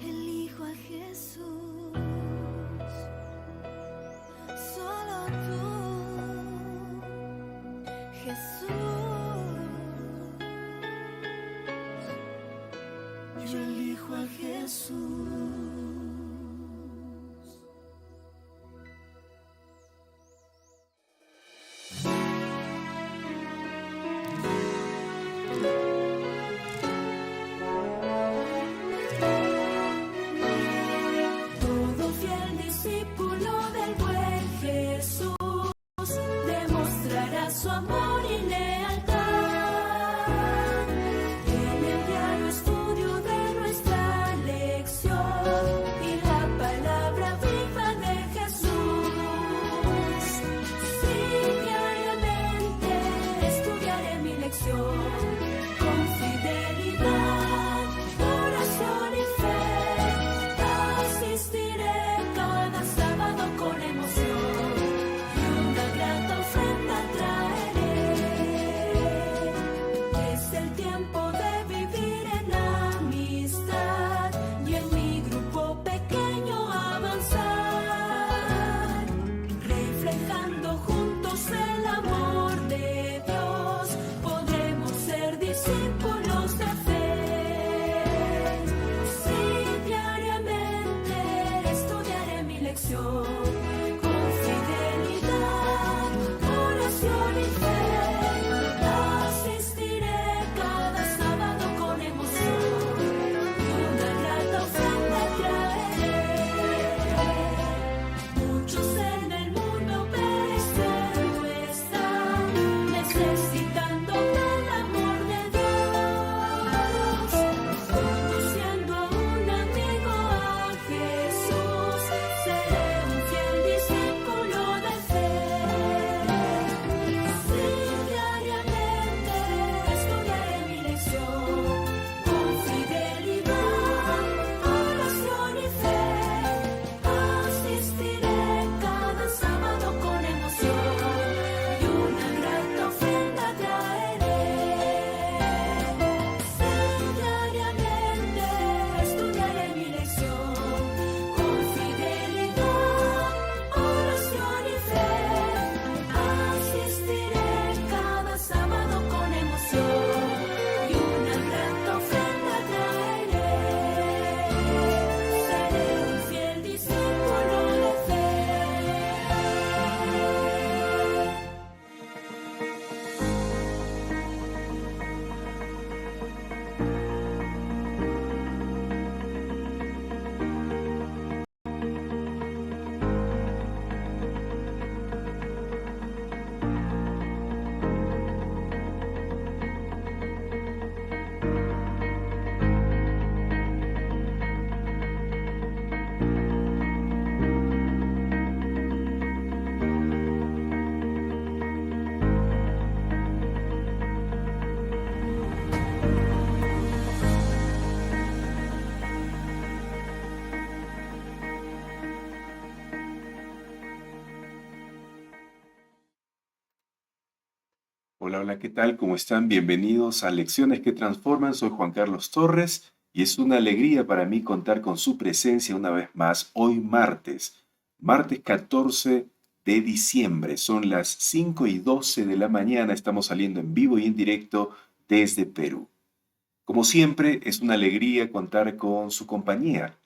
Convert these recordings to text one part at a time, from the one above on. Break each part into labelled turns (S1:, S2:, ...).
S1: elijo a Jesús, solo tú, Jesús, yo elijo a Jesús. Su amor y lealtad en el diario estudio de nuestra lección y la palabra viva de Jesús. Sí, diariamente estudiaré mi lección con fidelidad, oración y fe. Asistiré cada sábado con emoción y una grata ofrenda.
S2: Hola, hola, ¿qué tal? ¿Cómo están? Bienvenidos a Lecciones que Transforman. Soy Juan Carlos Torres y es una alegría para mí contar con su presencia una vez más hoy martes 14 de diciembre. Son las 5:12 de la mañana. Estamos saliendo en vivo y en directo desde Perú. Como siempre, es una alegría contar con su compañía.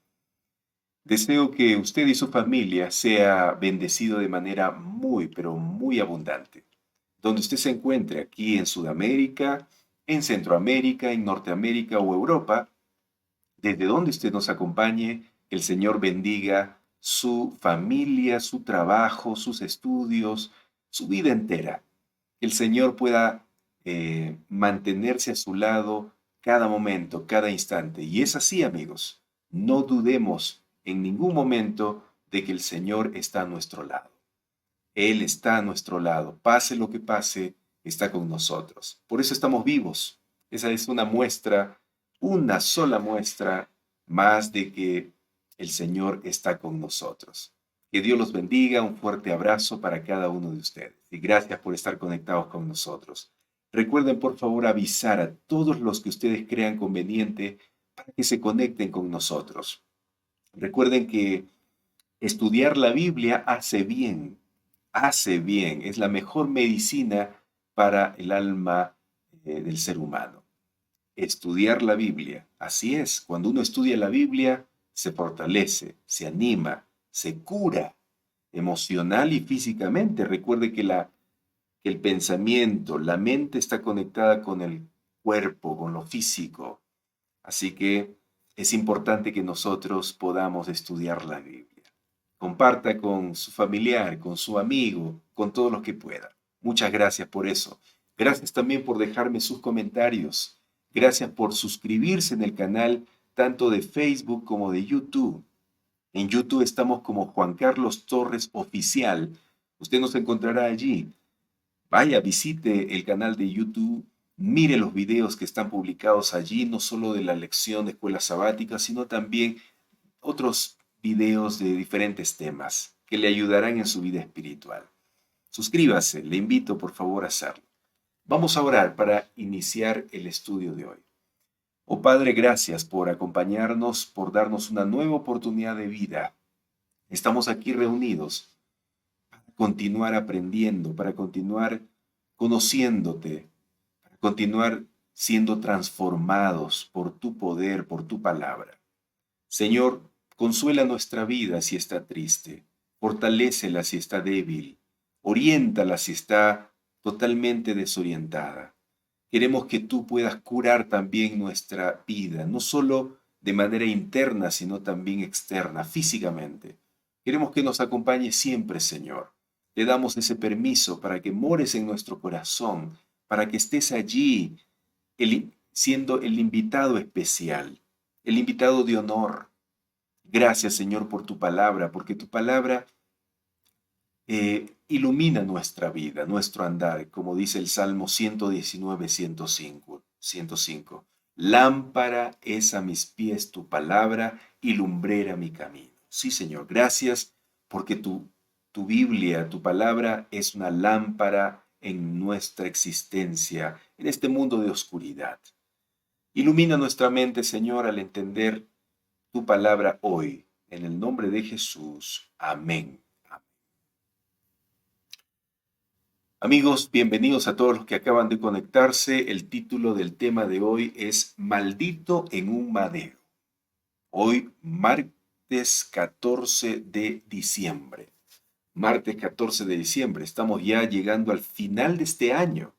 S2: Deseo que usted y su familia sea bendecido de manera muy, pero muy abundante. Donde usted se encuentre, aquí en Sudamérica, en Centroamérica, en Norteamérica o Europa, desde donde usted nos acompañe, que el Señor bendiga su familia, su trabajo, sus estudios, su vida entera. Que el Señor pueda mantenerse a su lado cada momento, cada instante. Y es así, amigos. No dudemos en ningún momento de que el Señor está a nuestro lado. Él está a nuestro lado. Pase lo que pase, está con nosotros. Por eso estamos vivos. Esa es una sola muestra más de que el Señor está con nosotros. Que Dios los bendiga. Un fuerte abrazo para cada uno de ustedes. Y gracias por estar conectados con nosotros. Recuerden, por favor, avisar a todos los que ustedes crean conveniente para que se conecten con nosotros. Recuerden que estudiar la Biblia hace bien, es la mejor medicina para el alma del ser humano. Estudiar la Biblia, así es, cuando uno estudia la Biblia, se fortalece, se anima, se cura emocional y físicamente. Recuerde que el pensamiento, la mente está conectada con el cuerpo, con lo físico. Así que es importante que nosotros podamos estudiar la Biblia. Comparta con su familiar, con su amigo, con todos los que pueda. Muchas gracias por eso. Gracias también por dejarme sus comentarios. Gracias por suscribirse en el canal tanto de Facebook como de YouTube. En YouTube estamos como Juan Carlos Torres Oficial. Usted nos encontrará allí. Vaya, visite el canal de YouTube, mire los videos que están publicados allí, no solo de la lección de escuela sabática, sino también otros videos de diferentes temas que le ayudarán en su vida espiritual. Suscríbase, le invito por favor a hacerlo. Vamos a orar para iniciar el estudio de hoy. Oh Padre, gracias por acompañarnos, por darnos una nueva oportunidad de vida. Estamos aquí reunidos para continuar aprendiendo, para continuar conociéndote, para continuar siendo transformados por tu poder, por tu palabra. Señor, consuela nuestra vida si está triste, fortalécela si está débil, oriéntala si está totalmente desorientada. Queremos que tú puedas curar también nuestra vida, no solo de manera interna, sino también externa, físicamente. Queremos que nos acompañes siempre, Señor. Te damos ese permiso para que mores en nuestro corazón, para que estés allí, siendo el invitado especial, el invitado de honor. Gracias, Señor, por tu palabra, porque tu palabra ilumina nuestra vida, nuestro andar, como dice el Salmo 119, 105. Lámpara es a mis pies tu palabra y lumbrera mi camino. Sí, Señor, gracias porque tu Biblia, tu palabra es una lámpara en nuestra existencia, en este mundo de oscuridad. Ilumina nuestra mente, Señor, al entender tu palabra hoy. En el nombre de Jesús. Amén. Amigos, bienvenidos a todos los que acaban de conectarse. El título del tema de hoy es Maldito en un madero. Hoy, martes 14 de diciembre. Martes 14 de diciembre. Estamos ya llegando al final de este año.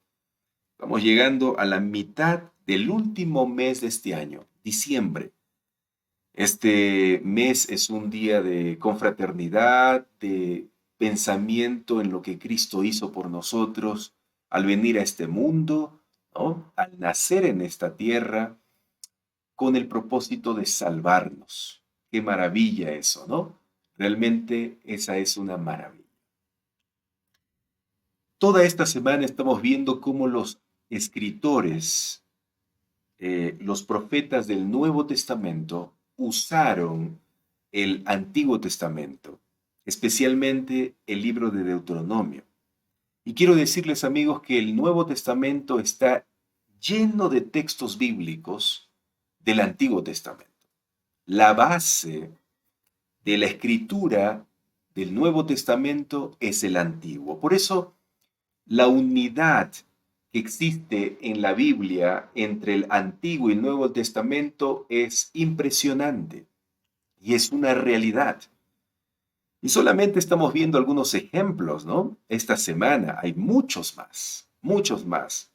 S2: Estamos llegando a la mitad del último mes de este año, diciembre. Este mes es un día de confraternidad, de pensamiento en lo que Cristo hizo por nosotros al venir a este mundo, ¿no? Al nacer en esta tierra, con el propósito de salvarnos. Qué maravilla eso, ¿no? Realmente esa es una maravilla. Toda esta semana estamos viendo cómo los escritores, los profetas del Nuevo Testamento, usaron el Antiguo Testamento, especialmente el libro de Deuteronomio. Y quiero decirles, amigos, que el Nuevo Testamento está lleno de textos bíblicos del Antiguo Testamento. La base de la escritura del Nuevo Testamento es el Antiguo. Por eso, la unidad que existe en la Biblia entre el Antiguo y el Nuevo Testamento es impresionante y es una realidad. Y solamente estamos viendo algunos ejemplos, ¿no? Esta semana hay muchos más, muchos más.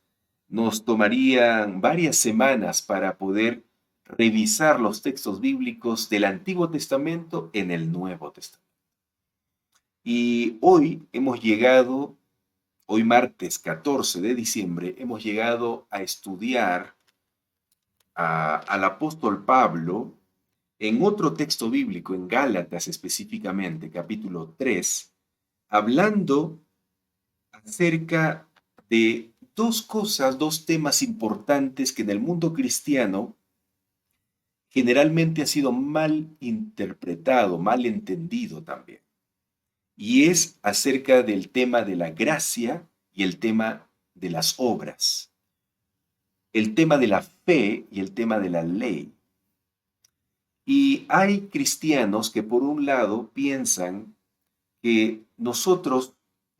S2: Nos tomarían varias semanas para poder revisar los textos bíblicos del Antiguo Testamento en el Nuevo Testamento. Y hoy hemos llegado, hoy martes 14 de diciembre, hemos llegado a estudiar al apóstol Pablo en otro texto bíblico, en Gálatas específicamente, capítulo 3, hablando acerca de dos cosas, dos temas importantes que en el mundo cristiano generalmente ha sido mal interpretado, mal entendido también. Y es acerca del tema de la gracia y el tema de las obras. El tema de la fe y el tema de la ley. Y hay cristianos que por un lado piensan que nosotros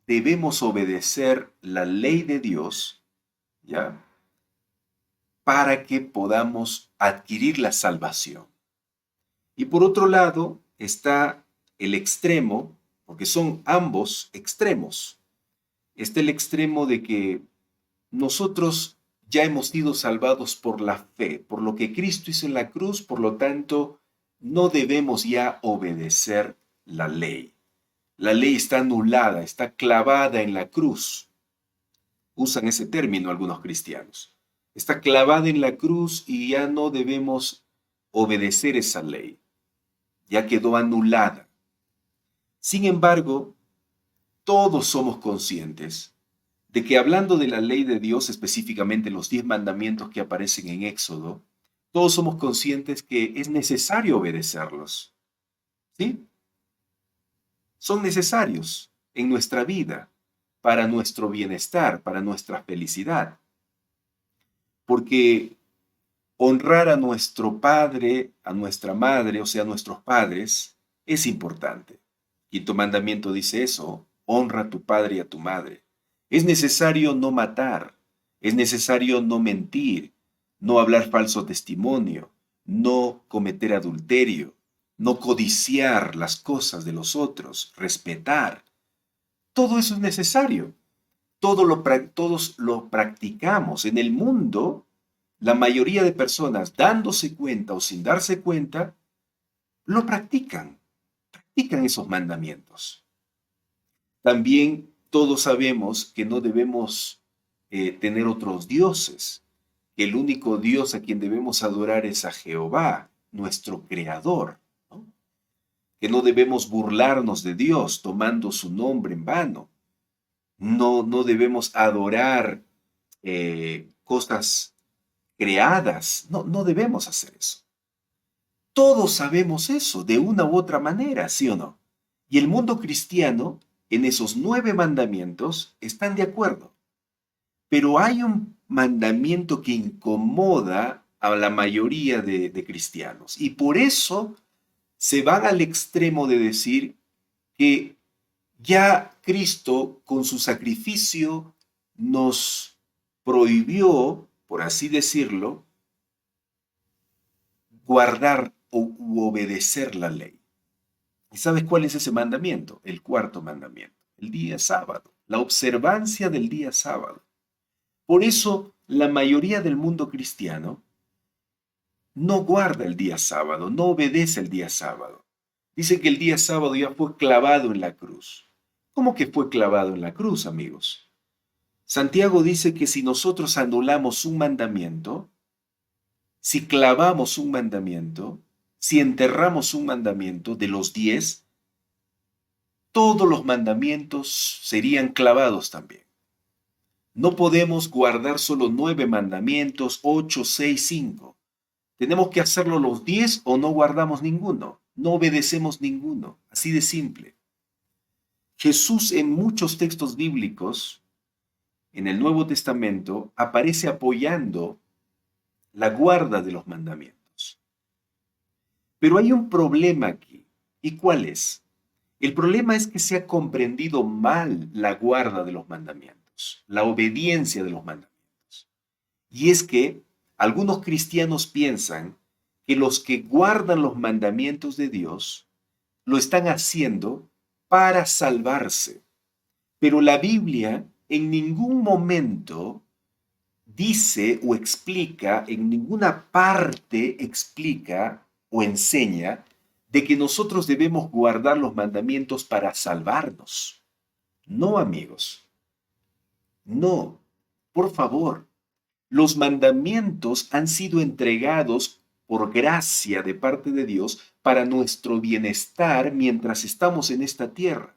S2: debemos obedecer la ley de Dios, ¿ya? Para que podamos adquirir la salvación. Y por otro lado está el extremo, porque son ambos extremos. Está el extremo de que nosotros ya hemos sido salvados por la fe, por lo que Cristo hizo en la cruz, por lo tanto, no debemos ya obedecer la ley. La ley está anulada, está clavada en la cruz. Usan ese término algunos cristianos. Está clavada en la cruz y ya no debemos obedecer esa ley. Ya quedó anulada. Sin embargo, todos somos conscientes de que hablando de la ley de Dios, específicamente los 10 mandamientos que aparecen en Éxodo, todos somos conscientes que es necesario obedecerlos. ¿Sí? Son necesarios en nuestra vida, para nuestro bienestar, para nuestra felicidad. Porque honrar a nuestro padre, a nuestra madre, o sea, a nuestros padres, es importante. Quinto mandamiento dice eso, honra a tu padre y a tu madre. Es necesario no matar, es necesario no mentir, no hablar falso testimonio, no cometer adulterio, no codiciar las cosas de los otros, respetar. Todo eso es necesario. Todos lo practicamos. En el mundo, la mayoría de personas, dándose cuenta o sin darse cuenta, lo practican esos mandamientos. También todos sabemos que no debemos tener otros dioses, que el único Dios a quien debemos adorar es a Jehová, nuestro Creador, ¿no? Que no debemos burlarnos de Dios tomando su nombre en vano. No debemos adorar cosas creadas. No debemos hacer eso. Todos sabemos eso de una u otra manera, ¿sí o no? Y el mundo cristiano, en esos 9 mandamientos, están de acuerdo. Pero hay un mandamiento que incomoda a la mayoría de cristianos. Y por eso se van al extremo de decir que ya Cristo, con su sacrificio, nos prohibió, por así decirlo, guardar u obedecer la ley. ¿Y sabes cuál es ese mandamiento? El cuarto mandamiento, el día sábado, la observancia del día sábado. Por eso, la mayoría del mundo cristiano no guarda el día sábado, no obedece el día sábado. Dice que el día sábado ya fue clavado en la cruz. ¿Cómo que fue clavado en la cruz, amigos? Santiago dice que si nosotros anulamos un mandamiento, si clavamos un mandamiento, si enterramos un mandamiento de los 10, todos los mandamientos serían clavados también. No podemos guardar solo 9 mandamientos, 8, 6, 5. Tenemos que hacerlo los 10 o no guardamos ninguno. No obedecemos ninguno. Así de simple. Jesús en muchos textos bíblicos, en el Nuevo Testamento, aparece apoyando la guarda de los mandamientos. Pero hay un problema aquí. ¿Y cuál es? El problema es que se ha comprendido mal la guarda de los mandamientos, la obediencia de los mandamientos. Y es que algunos cristianos piensan que los que guardan los mandamientos de Dios lo están haciendo para salvarse. Pero la Biblia en ningún momento dice o explica, en ninguna parte explica o enseña de que nosotros debemos guardar los mandamientos para salvarnos. No, amigos. No. Por favor. Los mandamientos han sido entregados por gracia de parte de Dios para nuestro bienestar mientras estamos en esta tierra.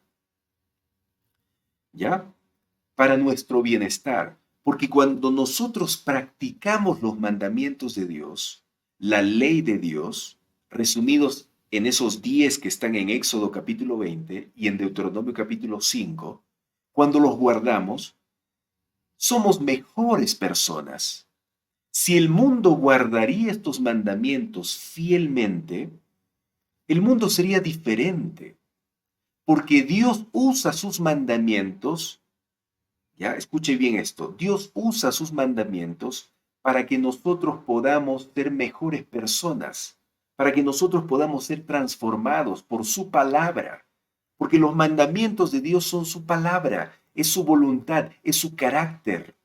S2: ¿Ya? Para nuestro bienestar. Porque cuando nosotros practicamos los mandamientos de Dios, la ley de Dios, resumidos en esos 10 que están en Éxodo capítulo 20 y en Deuteronomio capítulo 5, cuando los guardamos, somos mejores personas. Si el mundo guardaría estos mandamientos fielmente, el mundo sería diferente, porque Dios usa sus mandamientos, ya, escuche bien esto, Dios usa sus mandamientos para que nosotros podamos ser mejores personas, para que nosotros podamos ser transformados por su palabra, porque los mandamientos de Dios son su palabra, es su voluntad, es su carácter.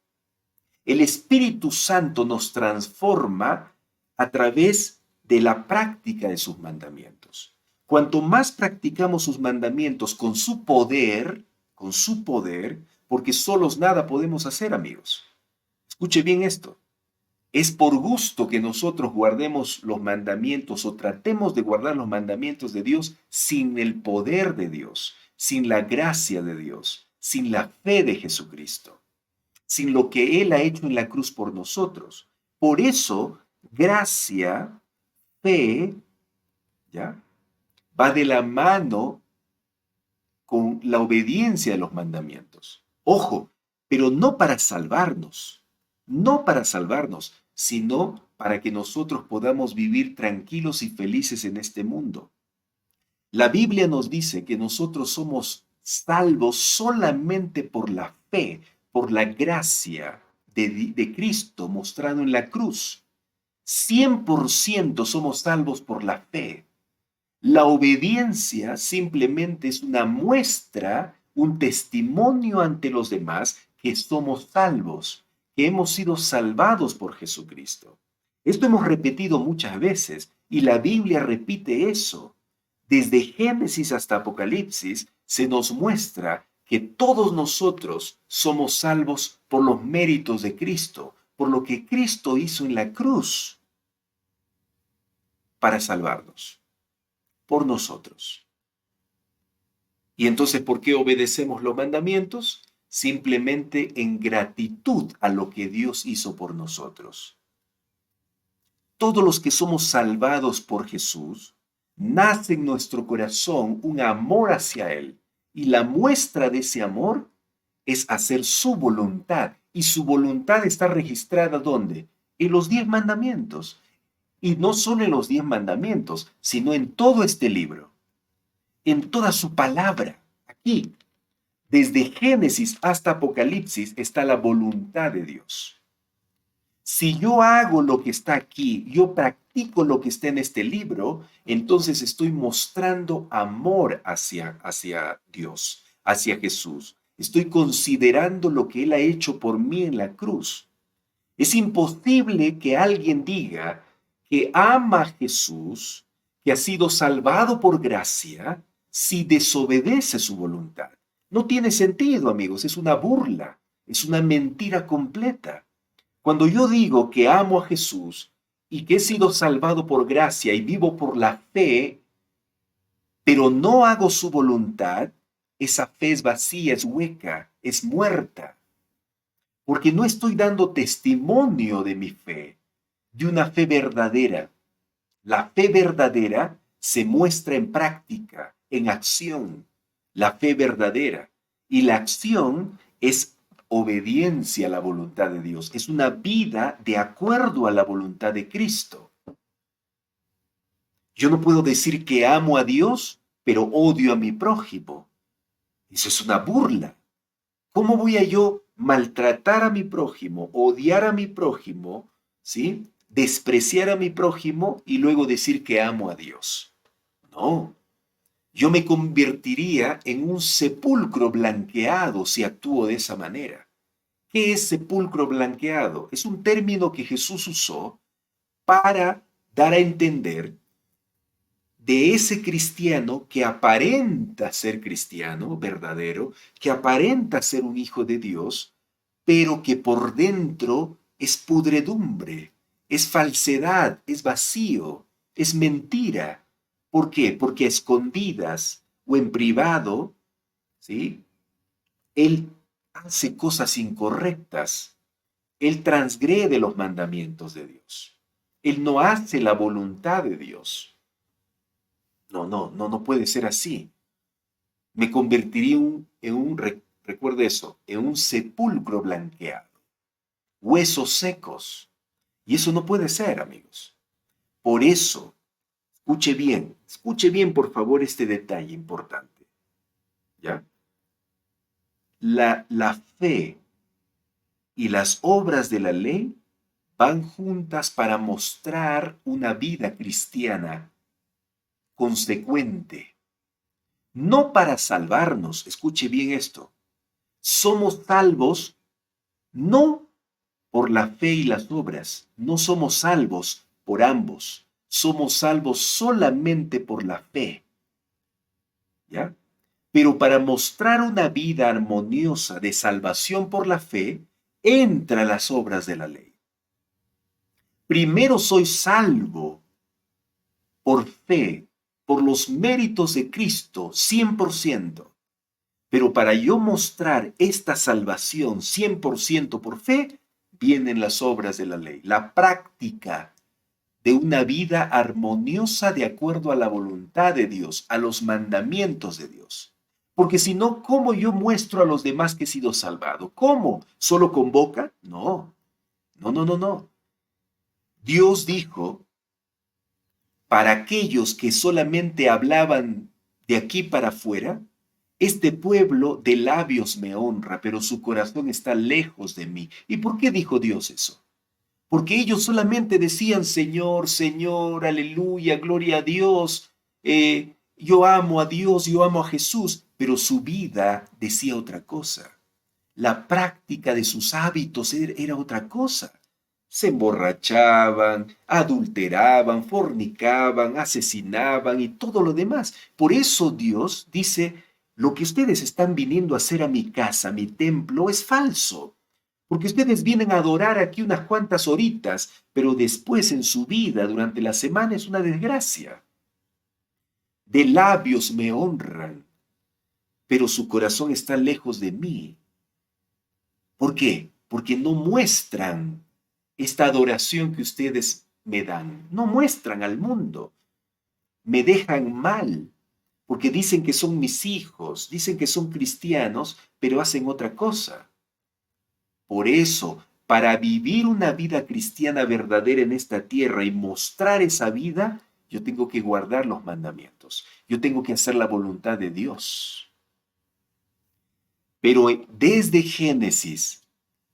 S2: El Espíritu Santo nos transforma a través de la práctica de sus mandamientos. Cuanto más practicamos sus mandamientos con su poder, porque solos nada podemos hacer, amigos. Escuche bien esto. Es por gusto que nosotros guardemos los mandamientos o tratemos de guardar los mandamientos de Dios sin el poder de Dios, sin la gracia de Dios, sin la fe de Jesucristo, sin lo que Él ha hecho en la cruz por nosotros. Por eso, gracia, fe, ¿ya? Va de la mano con la obediencia de los mandamientos. Ojo, pero no para salvarnos, no para salvarnos, sino para que nosotros podamos vivir tranquilos y felices en este mundo. La Biblia nos dice que nosotros somos salvos solamente por la fe, por la gracia de Cristo mostrado en la cruz. 100% somos salvos por la fe. La obediencia simplemente es una muestra, un testimonio ante los demás que somos salvos, que hemos sido salvados por Jesucristo. Esto hemos repetido muchas veces y la Biblia repite eso. Desde Génesis hasta Apocalipsis se nos muestra que todos nosotros somos salvos por los méritos de Cristo, por lo que Cristo hizo en la cruz para salvarnos, por nosotros. Y entonces, ¿por qué obedecemos los mandamientos? Simplemente en gratitud a lo que Dios hizo por nosotros. Todos los que somos salvados por Jesús, nace en nuestro corazón un amor hacia Él. Y la muestra de ese amor es hacer su voluntad. Y su voluntad está registrada ¿dónde? En los 10 mandamientos. Y no solo en los 10 mandamientos, sino en todo este libro. En toda su palabra. Aquí, desde Génesis hasta Apocalipsis, está la voluntad de Dios. Si yo hago lo que está aquí, yo practico lo que está en este libro, entonces estoy mostrando amor hacia Dios, hacia Jesús. Estoy considerando lo que Él ha hecho por mí en la cruz. Es imposible que alguien diga que ama a Jesús, que ha sido salvado por gracia, si desobedece su voluntad. No tiene sentido, amigos, es una burla, es una mentira completa. Cuando yo digo que amo a Jesús y que he sido salvado por gracia y vivo por la fe, pero no hago su voluntad, esa fe es vacía, es hueca, es muerta, porque no estoy dando testimonio de mi fe, de una fe verdadera. La fe verdadera se muestra en práctica, en acción, la fe verdadera. Y la acción es obediencia a la voluntad de Dios. Es una vida de acuerdo a la voluntad de Cristo. Yo no puedo decir que amo a Dios, pero odio a mi prójimo. Eso es una burla. ¿Cómo voy a yo maltratar a mi prójimo, odiar a mi prójimo, ¿sí? Despreciar a mi prójimo y luego decir que amo a Dios? No. Yo me convertiría en un sepulcro blanqueado si actúo de esa manera. ¿Qué es sepulcro blanqueado? Es un término que Jesús usó para dar a entender de ese cristiano que aparenta ser cristiano verdadero, que aparenta ser un hijo de Dios, pero que por dentro es pudredumbre, es falsedad, es vacío, es mentira. ¿Por qué? Porque a escondidas o en privado, ¿sí? Él hace cosas incorrectas. Él transgrede los mandamientos de Dios. Él no hace la voluntad de Dios. No puede ser así. Me convertiría recuerde eso, en un sepulcro blanqueado, huesos secos. Y eso no puede ser, amigos. Por eso, escuche bien, por favor, este detalle importante. ¿Ya? La fe y las obras de la ley van juntas para mostrar una vida cristiana consecuente, no para salvarnos. Escuche bien esto. Somos salvos no por la fe y las obras, no somos salvos por ambos, somos salvos solamente por la fe. ¿Ya? Pero para mostrar una vida armoniosa de salvación por la fe, entra las obras de la ley. Primero soy salvo por fe, por los méritos de Cristo, 100%. Pero para yo mostrar esta salvación 100% por fe, vienen las obras de la ley, la práctica de una vida armoniosa de acuerdo a la voluntad de Dios, a los mandamientos de Dios. Porque si no, ¿cómo yo muestro a los demás que he sido salvado? ¿Cómo? ¿Solo con boca? No, no, no, no, no. Dios dijo, para aquellos que solamente hablaban de aquí para afuera, este pueblo de labios me honra, pero su corazón está lejos de mí. ¿Y por qué dijo Dios eso? Porque ellos solamente decían, Señor, Señor, aleluya, gloria a Dios, yo amo a Dios, yo amo a Jesús, pero su vida decía otra cosa. La práctica de sus hábitos era otra cosa. Se emborrachaban, adulteraban, fornicaban, asesinaban y todo lo demás. Por eso Dios dice, lo que ustedes están viniendo a hacer a mi casa, a mi templo, es falso. Porque ustedes vienen a adorar aquí unas cuantas horitas, pero después en su vida, durante la semana, es una desgracia. De labios me honran, pero su corazón está lejos de mí. ¿Por qué? Porque no muestran esta adoración que ustedes me dan. No muestran al mundo. Me dejan mal, porque dicen que son mis hijos, dicen que son cristianos, pero hacen otra cosa. Por eso, para vivir una vida cristiana verdadera en esta tierra y mostrar esa vida, yo tengo que guardar los mandamientos. Yo tengo que hacer la voluntad de Dios. Pero desde Génesis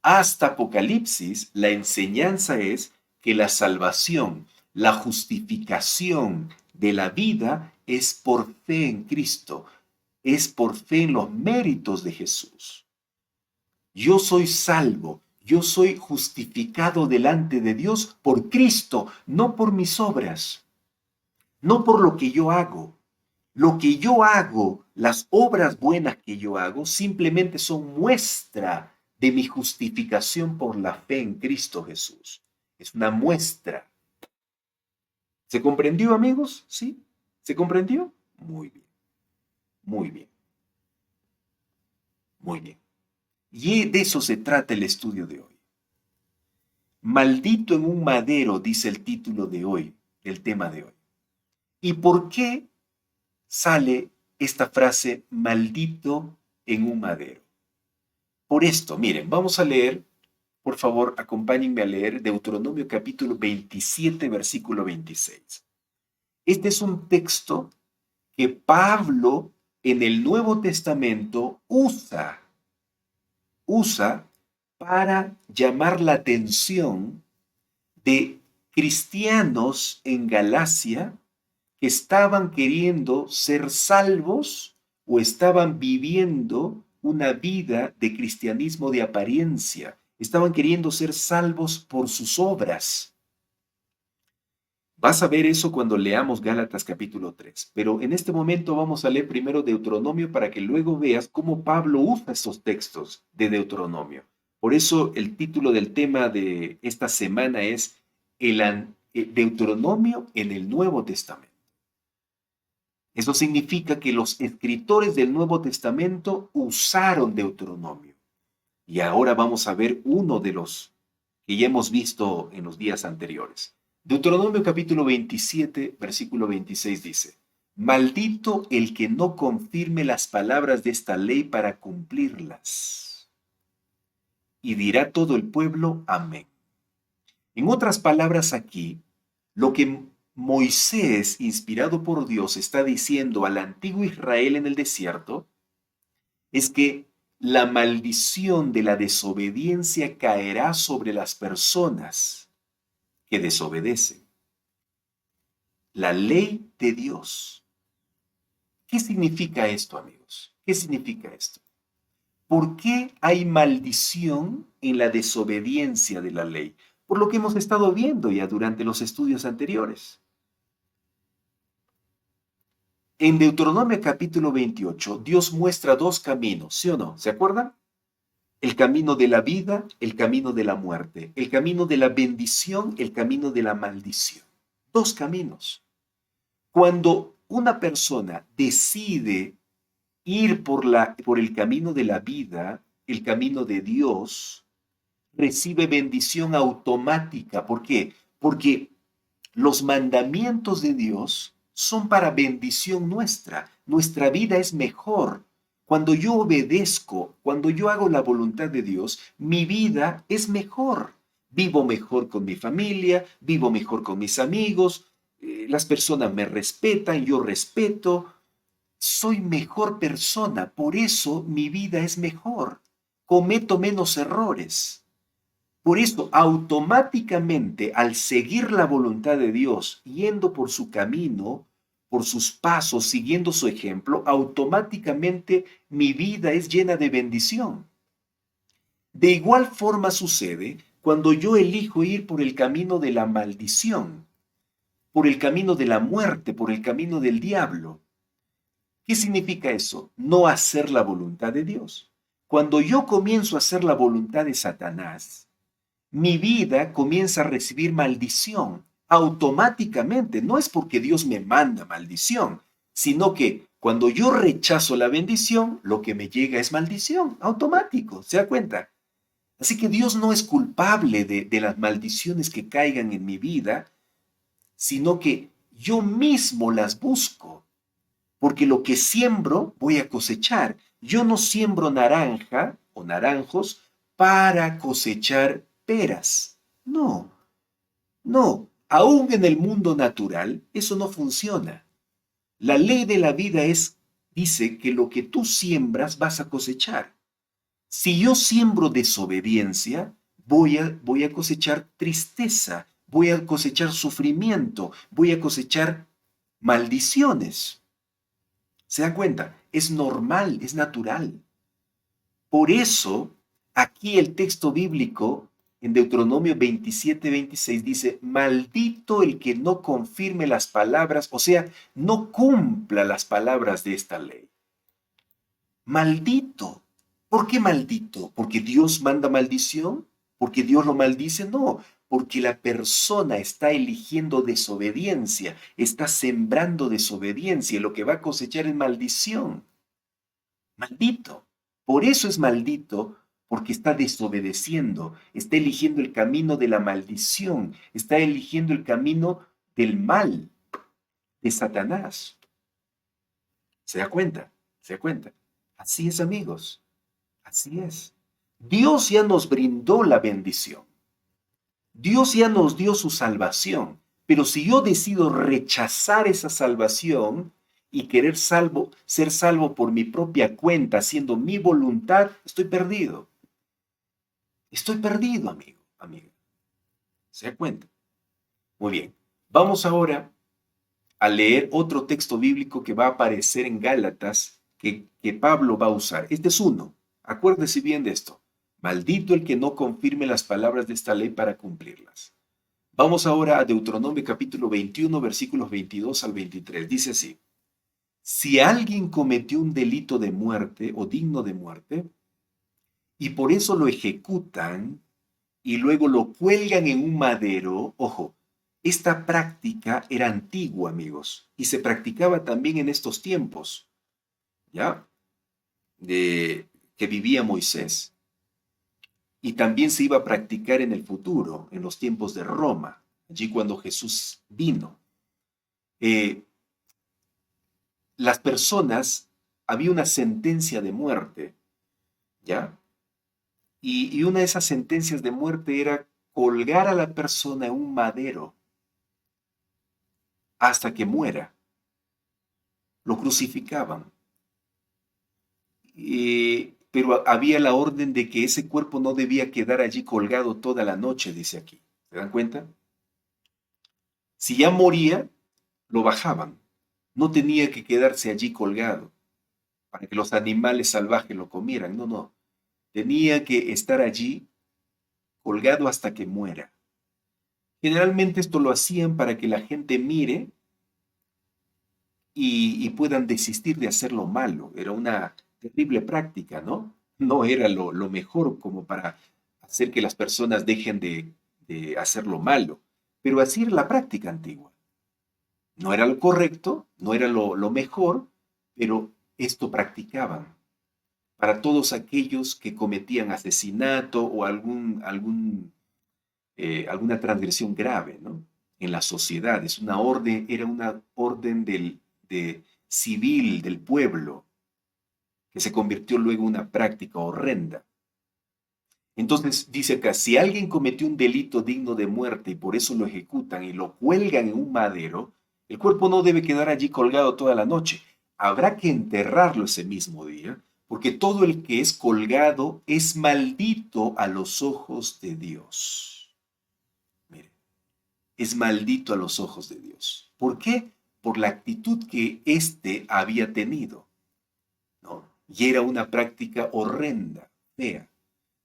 S2: hasta Apocalipsis, la enseñanza es que la salvación, la justificación de la vida es por fe en Cristo, es por fe en los méritos de Jesús. Yo soy salvo, yo soy justificado delante de Dios por Cristo, no por mis obras, no por lo que yo hago. Lo que yo hago, las obras buenas que yo hago, simplemente son muestra de mi justificación por la fe en Cristo Jesús. Es una muestra. ¿Se comprendió, amigos? ¿Sí? ¿Se comprendió? Muy bien, muy bien, muy bien. Y de eso se trata el estudio de hoy. Maldito en un madero, dice el título de hoy, el tema de hoy. ¿Y por qué sale esta frase, maldito en un madero? Por esto, miren, vamos a leer, por favor, acompáñenme a leer Deuteronomio capítulo 27, versículo 26. Este es un texto que Pablo en el Nuevo Testamento usa para llamar la atención de cristianos en Galacia que estaban queriendo ser salvos o estaban viviendo una vida de cristianismo de apariencia. Estaban queriendo ser salvos por sus obras. Vas a ver eso cuando leamos Gálatas capítulo 3, pero en este momento vamos a leer primero Deuteronomio para que luego veas cómo Pablo usa estos textos de Deuteronomio. Por eso el título del tema de esta semana es Deuteronomio en el Nuevo Testamento. Eso significa que los escritores del Nuevo Testamento usaron Deuteronomio. Y ahora vamos a ver uno de los que ya hemos visto en los días anteriores. Deuteronomio capítulo 27, versículo 26 dice, maldito el que no confirme las palabras de esta ley para cumplirlas. Y dirá todo el pueblo, amén. En otras palabras aquí, lo que Moisés, inspirado por Dios, está diciendo al antiguo Israel en el desierto es que la maldición de la desobediencia caerá sobre las personas que desobedecen. La ley de Dios. ¿Qué significa esto, amigos? ¿Qué significa esto? ¿Por qué hay maldición en la desobediencia de la ley? Por lo que hemos estado viendo ya durante los estudios anteriores. En Deuteronomio capítulo 28, Dios muestra dos caminos, ¿sí o no? ¿Se acuerdan? El camino de la vida, el camino de la muerte, el camino de la bendición, el camino de la maldición. Dos caminos. Cuando una persona decide ir por el camino de la vida, el camino de Dios, recibe bendición automática. ¿Por qué? Porque los mandamientos de Dios son para bendición nuestra. Nuestra vida es mejor. Cuando yo obedezco, cuando yo hago la voluntad de Dios, mi vida es mejor. Vivo mejor con mi familia, vivo mejor con mis amigos, las personas me respetan, yo respeto, soy mejor persona, por eso mi vida es mejor. Cometo menos errores. Por eso, automáticamente, al seguir la voluntad de Dios, yendo por su camino, por sus pasos, siguiendo su ejemplo, automáticamente mi vida es llena de bendición. De igual forma sucede cuando yo elijo ir por el camino de la maldición, por el camino de la muerte, por el camino del diablo. ¿Qué significa eso? No hacer la voluntad de Dios. Cuando yo comienzo a hacer la voluntad de Satanás, mi vida comienza a recibir maldición automáticamente. No es porque Dios me manda maldición, sino que cuando yo rechazo la bendición, lo que me llega es maldición, automático, ¿se da cuenta? Así que Dios no es culpable de las maldiciones que caigan en mi vida, sino que yo mismo las busco, porque lo que siembro voy a cosechar. Yo no siembro naranja o naranjos para cosechar peras. No, no. Aún en el mundo natural, eso no funciona. La ley de la vida dice que lo que tú siembras vas a cosechar. Si yo siembro desobediencia, voy a cosechar tristeza, voy a cosechar sufrimiento, voy a cosechar maldiciones. ¿Se dan cuenta? Es normal, es natural. Por eso, aquí el texto bíblico en Deuteronomio 27-26 dice, maldito el que no confirme las palabras, o sea, no cumpla las palabras de esta ley. Maldito. ¿Por qué maldito? ¿Porque Dios manda maldición? ¿Porque Dios lo maldice? No, porque la persona está eligiendo desobediencia, está sembrando desobediencia y lo que va a cosechar es maldición. Maldito. Por eso es maldito, porque está desobedeciendo, está eligiendo el camino de la maldición, está eligiendo el camino del mal, de Satanás. ¿Se da cuenta? ¿Se da cuenta? Así es, amigos. Así es. Dios ya nos brindó la bendición. Dios ya nos dio su salvación. Pero si yo decido rechazar esa salvación y querer ser salvo por mi propia cuenta, haciendo mi voluntad, estoy perdido. Estoy perdido, amigo, amiga. ¿Se da cuenta? Muy bien. Vamos ahora a leer otro texto bíblico que va a aparecer en Gálatas que Pablo va a usar. Este es uno. Acuérdese bien de esto. Maldito el que no confirme las palabras de esta ley para cumplirlas. Vamos ahora a Deuteronomio capítulo 21, versículos 22 al 23. Dice así. Si alguien cometió un delito de muerte o digno de muerte, y por eso lo ejecutan y luego lo cuelgan en un madero, ojo, esta práctica era antigua, amigos, y se practicaba también en estos tiempos, ¿ya? Que vivía Moisés. Y también se iba a practicar en el futuro, en los tiempos de Roma, allí cuando Jesús vino. Las personas, había una sentencia de muerte, ¿ya? Y una de esas sentencias de muerte era colgar a la persona en un madero hasta que muera. Lo crucificaban. Pero había la orden de que ese cuerpo no debía quedar allí colgado toda la noche, dice aquí. ¿Se dan cuenta? Si ya moría, lo bajaban. No tenía que quedarse allí colgado para que los animales salvajes lo comieran. No, no. Tenía que estar allí colgado hasta que muera. Generalmente esto lo hacían para que la gente mire y puedan desistir de hacer lo malo. Era una terrible práctica, ¿no? No era lo mejor como para hacer que las personas dejen de hacer lo malo. Pero así era la práctica antigua. No era lo correcto, no era lo mejor, pero esto practicaban para todos aquellos que cometían asesinato o alguna transgresión grave, ¿no? En la sociedad. Era una orden civil del pueblo que se convirtió luego en una práctica horrenda. Entonces dice acá, si alguien cometió un delito digno de muerte y por eso lo ejecutan y lo cuelgan en un madero, el cuerpo no debe quedar allí colgado toda la noche. Habrá que enterrarlo ese mismo día, porque todo el que es colgado es maldito a los ojos de Dios. Mire, es maldito a los ojos de Dios. ¿Por qué? Por la actitud que éste había tenido, ¿no? Y era una práctica horrenda, fea.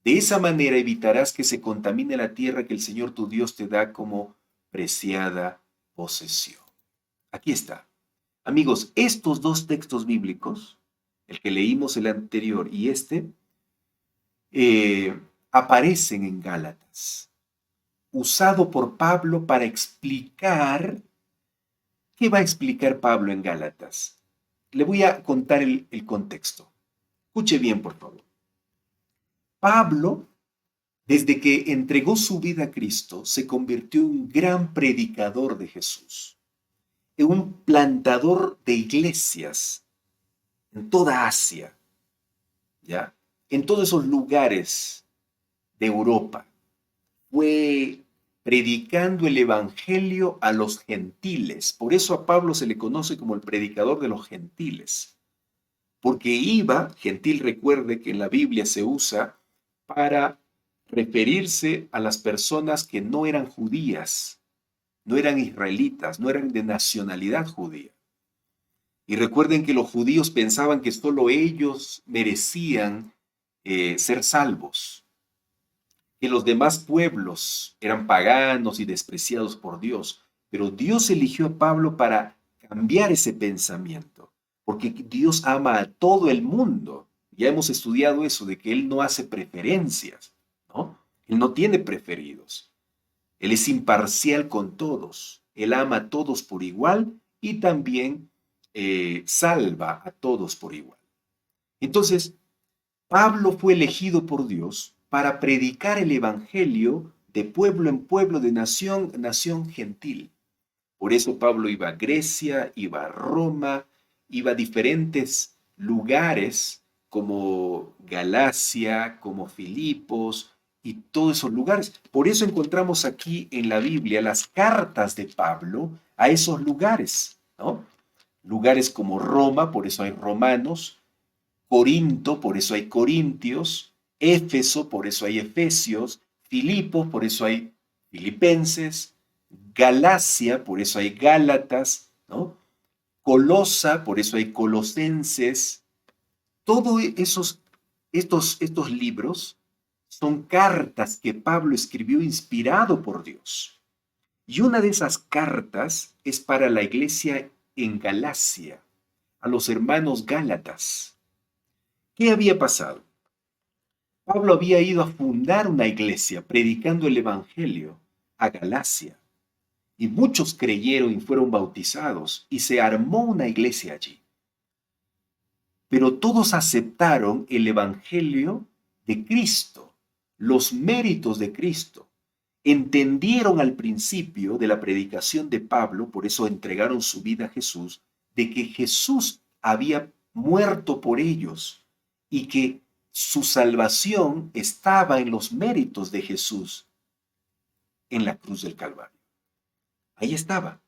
S2: De esa manera evitarás que se contamine la tierra que el Señor tu Dios te da como preciada posesión. Aquí está. Amigos, estos dos textos bíblicos, el que leímos el anterior y este, aparecen en Gálatas, usado por Pablo para explicar. ¿Qué va a explicar Pablo en Gálatas? Le voy a contar el contexto. Escuche bien, por favor. Pablo, desde que entregó su vida a Cristo, se convirtió en un gran predicador de Jesús, en un plantador de iglesias en toda Asia, ¿ya? En todos esos lugares de Europa. Fue predicando el evangelio a los gentiles. Por eso a Pablo se le conoce como el predicador de los gentiles. Porque gentil, recuerde que en la Biblia se usa para referirse a las personas que no eran judías, no eran israelitas, no eran de nacionalidad judía. Y recuerden que los judíos pensaban que solo ellos merecían ser salvos, que los demás pueblos eran paganos y despreciados por Dios. Pero Dios eligió a Pablo para cambiar ese pensamiento, porque Dios ama a todo el mundo. Ya hemos estudiado eso, de que Él no hace preferencias, ¿no? Él no tiene preferidos. Él es imparcial con todos. Él ama a todos por igual y también salva a todos por igual. Entonces, Pablo fue elegido por Dios para predicar el evangelio de pueblo en pueblo, de nación en nación gentil. Por eso Pablo iba a Grecia, iba a Roma, iba a diferentes lugares como Galacia, como Filipos y todos esos lugares. Por eso encontramos aquí en la Biblia las cartas de Pablo a esos lugares, ¿no? Lugares como Roma, por eso hay romanos, Corinto, por eso hay corintios, Éfeso, por eso hay efesios, Filipos, por eso hay filipenses, Galacia, por eso hay gálatas, ¿no? Colosa, por eso hay colosenses. Todos estos libros son cartas que Pablo escribió inspirado por Dios. Y una de esas cartas es para la iglesia en Galacia, a los hermanos gálatas. ¿Qué había pasado? Pablo había ido a fundar una iglesia predicando el evangelio a Galacia. Y muchos creyeron y fueron bautizados, y se armó una iglesia allí. Pero todos aceptaron el evangelio de Cristo, los méritos de Cristo. Entendieron al principio de la predicación de Pablo, por eso entregaron su vida a Jesús, de que Jesús había muerto por ellos y que su salvación estaba en los méritos de Jesús. en la cruz del Calvario. Ahí estaba.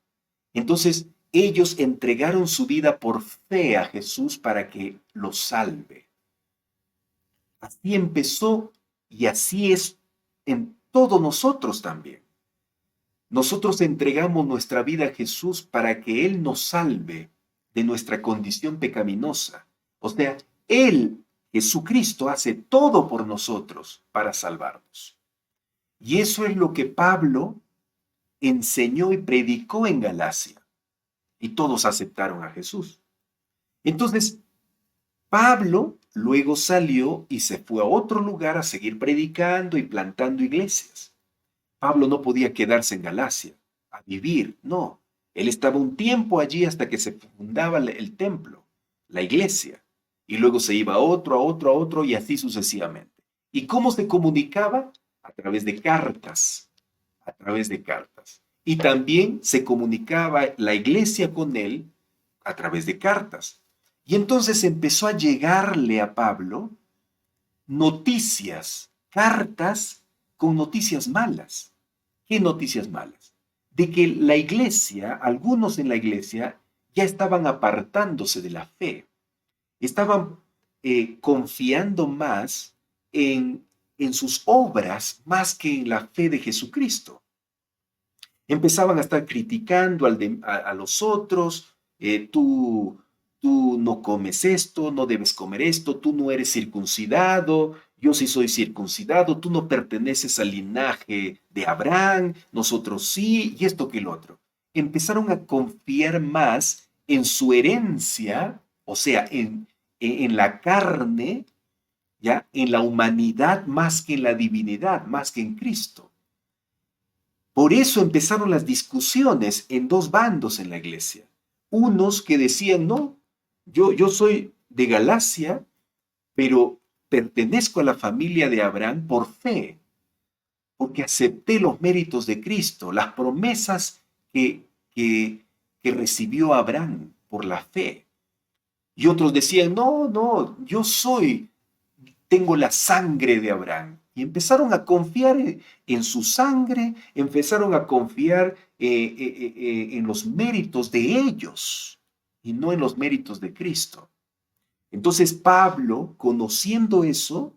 S2: Entonces, ellos entregaron su vida por fe a Jesús para que los salve. Así empezó y así es en todos nosotros también. Nosotros entregamos nuestra vida a Jesús para que Él nos salve de nuestra condición pecaminosa. O sea, Él, Jesucristo, hace todo por nosotros para salvarnos. Y eso es lo que Pablo enseñó y predicó en Galacia. Y todos aceptaron a Jesús. Entonces, Pablo luego salió y se fue a otro lugar a seguir predicando y plantando iglesias. Pablo no podía quedarse en Galacia a vivir, no. Él estaba un tiempo allí hasta que se fundaba el templo, la iglesia, y luego se iba a otro, y así sucesivamente. ¿Y cómo se comunicaba? A través de cartas, a través de cartas. Y también se comunicaba la iglesia con él a través de cartas. Y entonces empezó a llegarle a Pablo noticias, cartas con noticias malas. ¿Qué noticias malas? De que la iglesia, algunos en la iglesia, ya estaban apartándose de la fe. Estaban confiando más en sus obras más que en la fe de Jesucristo. Empezaban a estar criticando a los otros, tú no comes esto, no debes comer esto, tú no eres circuncidado, yo sí soy circuncidado, tú no perteneces al linaje de Abraham, nosotros sí, y esto que el otro. Empezaron a confiar más en su herencia, o sea, en la carne, ¿ya? En la humanidad más que en la divinidad, más que en Cristo. Por eso empezaron las discusiones en dos bandos en la iglesia. Unos que decían, no, yo soy de Galacia, pero pertenezco a la familia de Abraham por fe, porque acepté los méritos de Cristo, las promesas que recibió Abraham por la fe. Y otros decían, no, tengo la sangre de Abraham. Y empezaron a confiar en su sangre, empezaron a confiar en los méritos de ellos y no en los méritos de Cristo. Entonces Pablo, conociendo eso,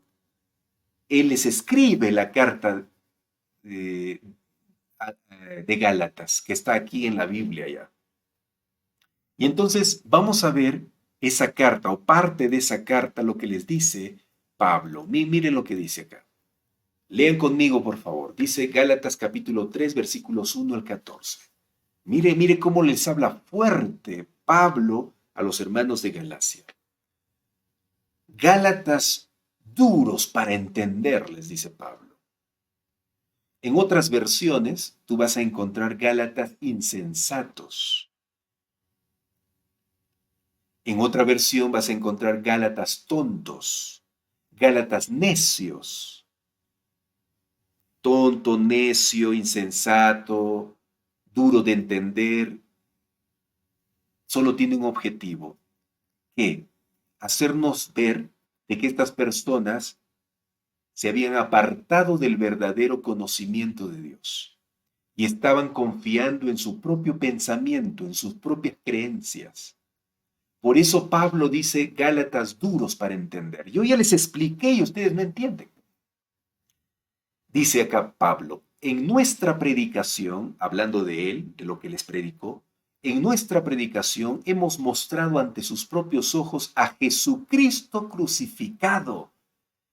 S2: él les escribe la carta de, de Gálatas, que está aquí en la Biblia ya. Y entonces vamos a ver esa carta o parte de esa carta, lo que les dice Pablo. Miren lo que dice acá. Lean conmigo, por favor. Dice Gálatas capítulo 3, versículos 1 al 14. Mire cómo les habla fuerte Pablo a los hermanos de Galacia. Gálatas duros para entender, les dice Pablo. En otras versiones, tú vas a encontrar Gálatas insensatos. En otra versión vas a encontrar Gálatas tontos, Gálatas necios. Tonto, necio, insensato, duro de entender, solo tiene un objetivo, que hacernos ver de que estas personas se habían apartado del verdadero conocimiento de Dios y estaban confiando en su propio pensamiento, en sus propias creencias. Por eso Pablo dice Gálatas duros para entender. Yo ya les expliqué y ustedes no entienden. Dice acá Pablo, en nuestra predicación, hablando de él, de lo que les predicó, en nuestra predicación hemos mostrado ante sus propios ojos a Jesucristo crucificado.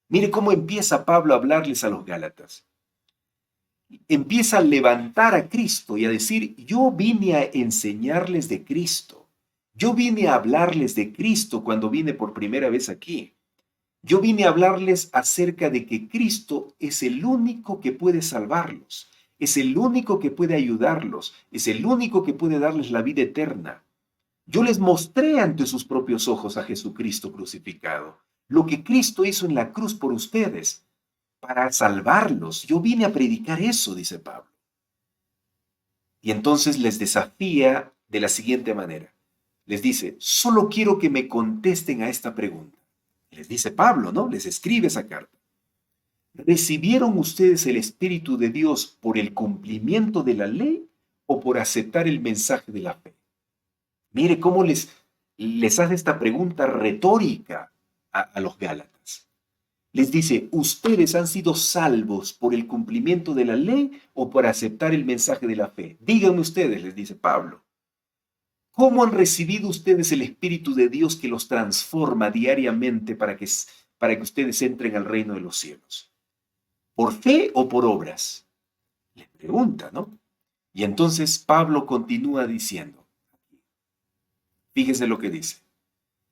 S2: Mire cómo empieza Pablo a hablarles a los Gálatas. Empieza a levantar a Cristo y a decir, yo vine a enseñarles de Cristo. Yo vine a hablarles de Cristo cuando vine por primera vez aquí. Yo vine a hablarles acerca de que Cristo es el único que puede salvarlos, es el único que puede ayudarlos, es el único que puede darles la vida eterna. Yo les mostré ante sus propios ojos a Jesucristo crucificado, lo que Cristo hizo en la cruz por ustedes, para salvarlos. Yo vine a predicar eso, dice Pablo. Y entonces les desafía de la siguiente manera. Les dice, solo quiero que me contesten a esta pregunta. Les dice Pablo, ¿no? Les escribe esa carta. ¿Recibieron ustedes el Espíritu de Dios por el cumplimiento de la ley o por aceptar el mensaje de la fe? Mire cómo les hace esta pregunta retórica a los Gálatas. Les dice, ¿ustedes han sido salvos por el cumplimiento de la ley o por aceptar el mensaje de la fe? Díganme ustedes, les dice Pablo. ¿Cómo han recibido ustedes el Espíritu de Dios que los transforma diariamente para que ustedes entren al reino de los cielos? ¿Por fe o por obras? Les pregunta, ¿no? Y entonces Pablo continúa diciendo, fíjese lo que dice.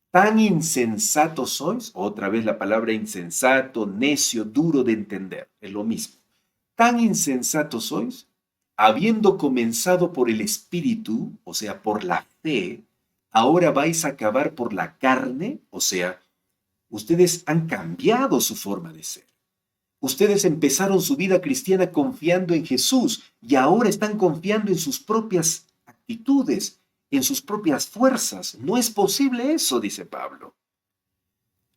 S2: ¿Tan insensatos sois? Otra vez la palabra insensato, necio, duro de entender, es lo mismo. ¿Tan insensatos sois? Habiendo comenzado por el Espíritu, o sea, por la fe, ahora vais a acabar por la carne, o sea, ustedes han cambiado su forma de ser. Ustedes empezaron su vida cristiana confiando en Jesús y ahora están confiando en sus propias actitudes, en sus propias fuerzas. No es posible eso, dice Pablo.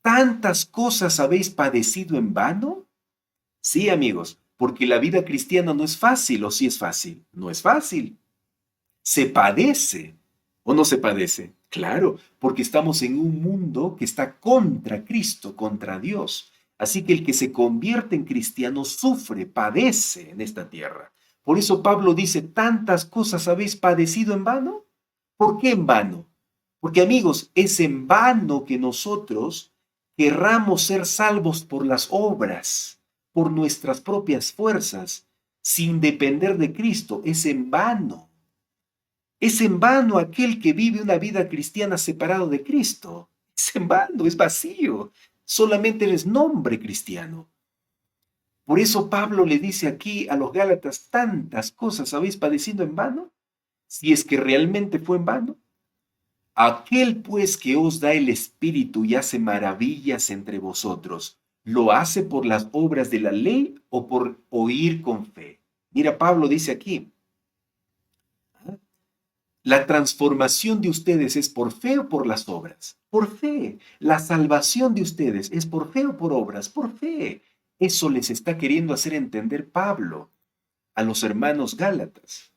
S2: ¿Tantas cosas habéis padecido en vano? Sí, amigos, porque la vida cristiana no es fácil, ¿o sí es fácil? No es fácil. Se padece, ¿o no se padece? Claro, porque estamos en un mundo que está contra Cristo, contra Dios. Así que el que se convierte en cristiano sufre, padece en esta tierra. Por eso Pablo dice, ¿tantas cosas habéis padecido en vano? ¿Por qué en vano? Porque amigos, es en vano que nosotros querramos ser salvos por las obras, por nuestras propias fuerzas, sin depender de Cristo. Es en vano. Es en vano aquel que vive una vida cristiana separado de Cristo. Es en vano, es vacío. Solamente eres nombre cristiano. Por eso Pablo le dice aquí a los Gálatas, ¿tantas cosas habéis padecido en vano? Si es que realmente fue en vano. Aquel pues que os da el Espíritu y hace maravillas entre vosotros, ¿lo hace por las obras de la ley o por oír con fe? Mira, Pablo dice aquí, ¿la transformación de ustedes es por fe o por las obras? Por fe. ¿La salvación de ustedes es por fe o por obras? Por fe. Eso les está queriendo hacer entender Pablo a los hermanos Gálatas.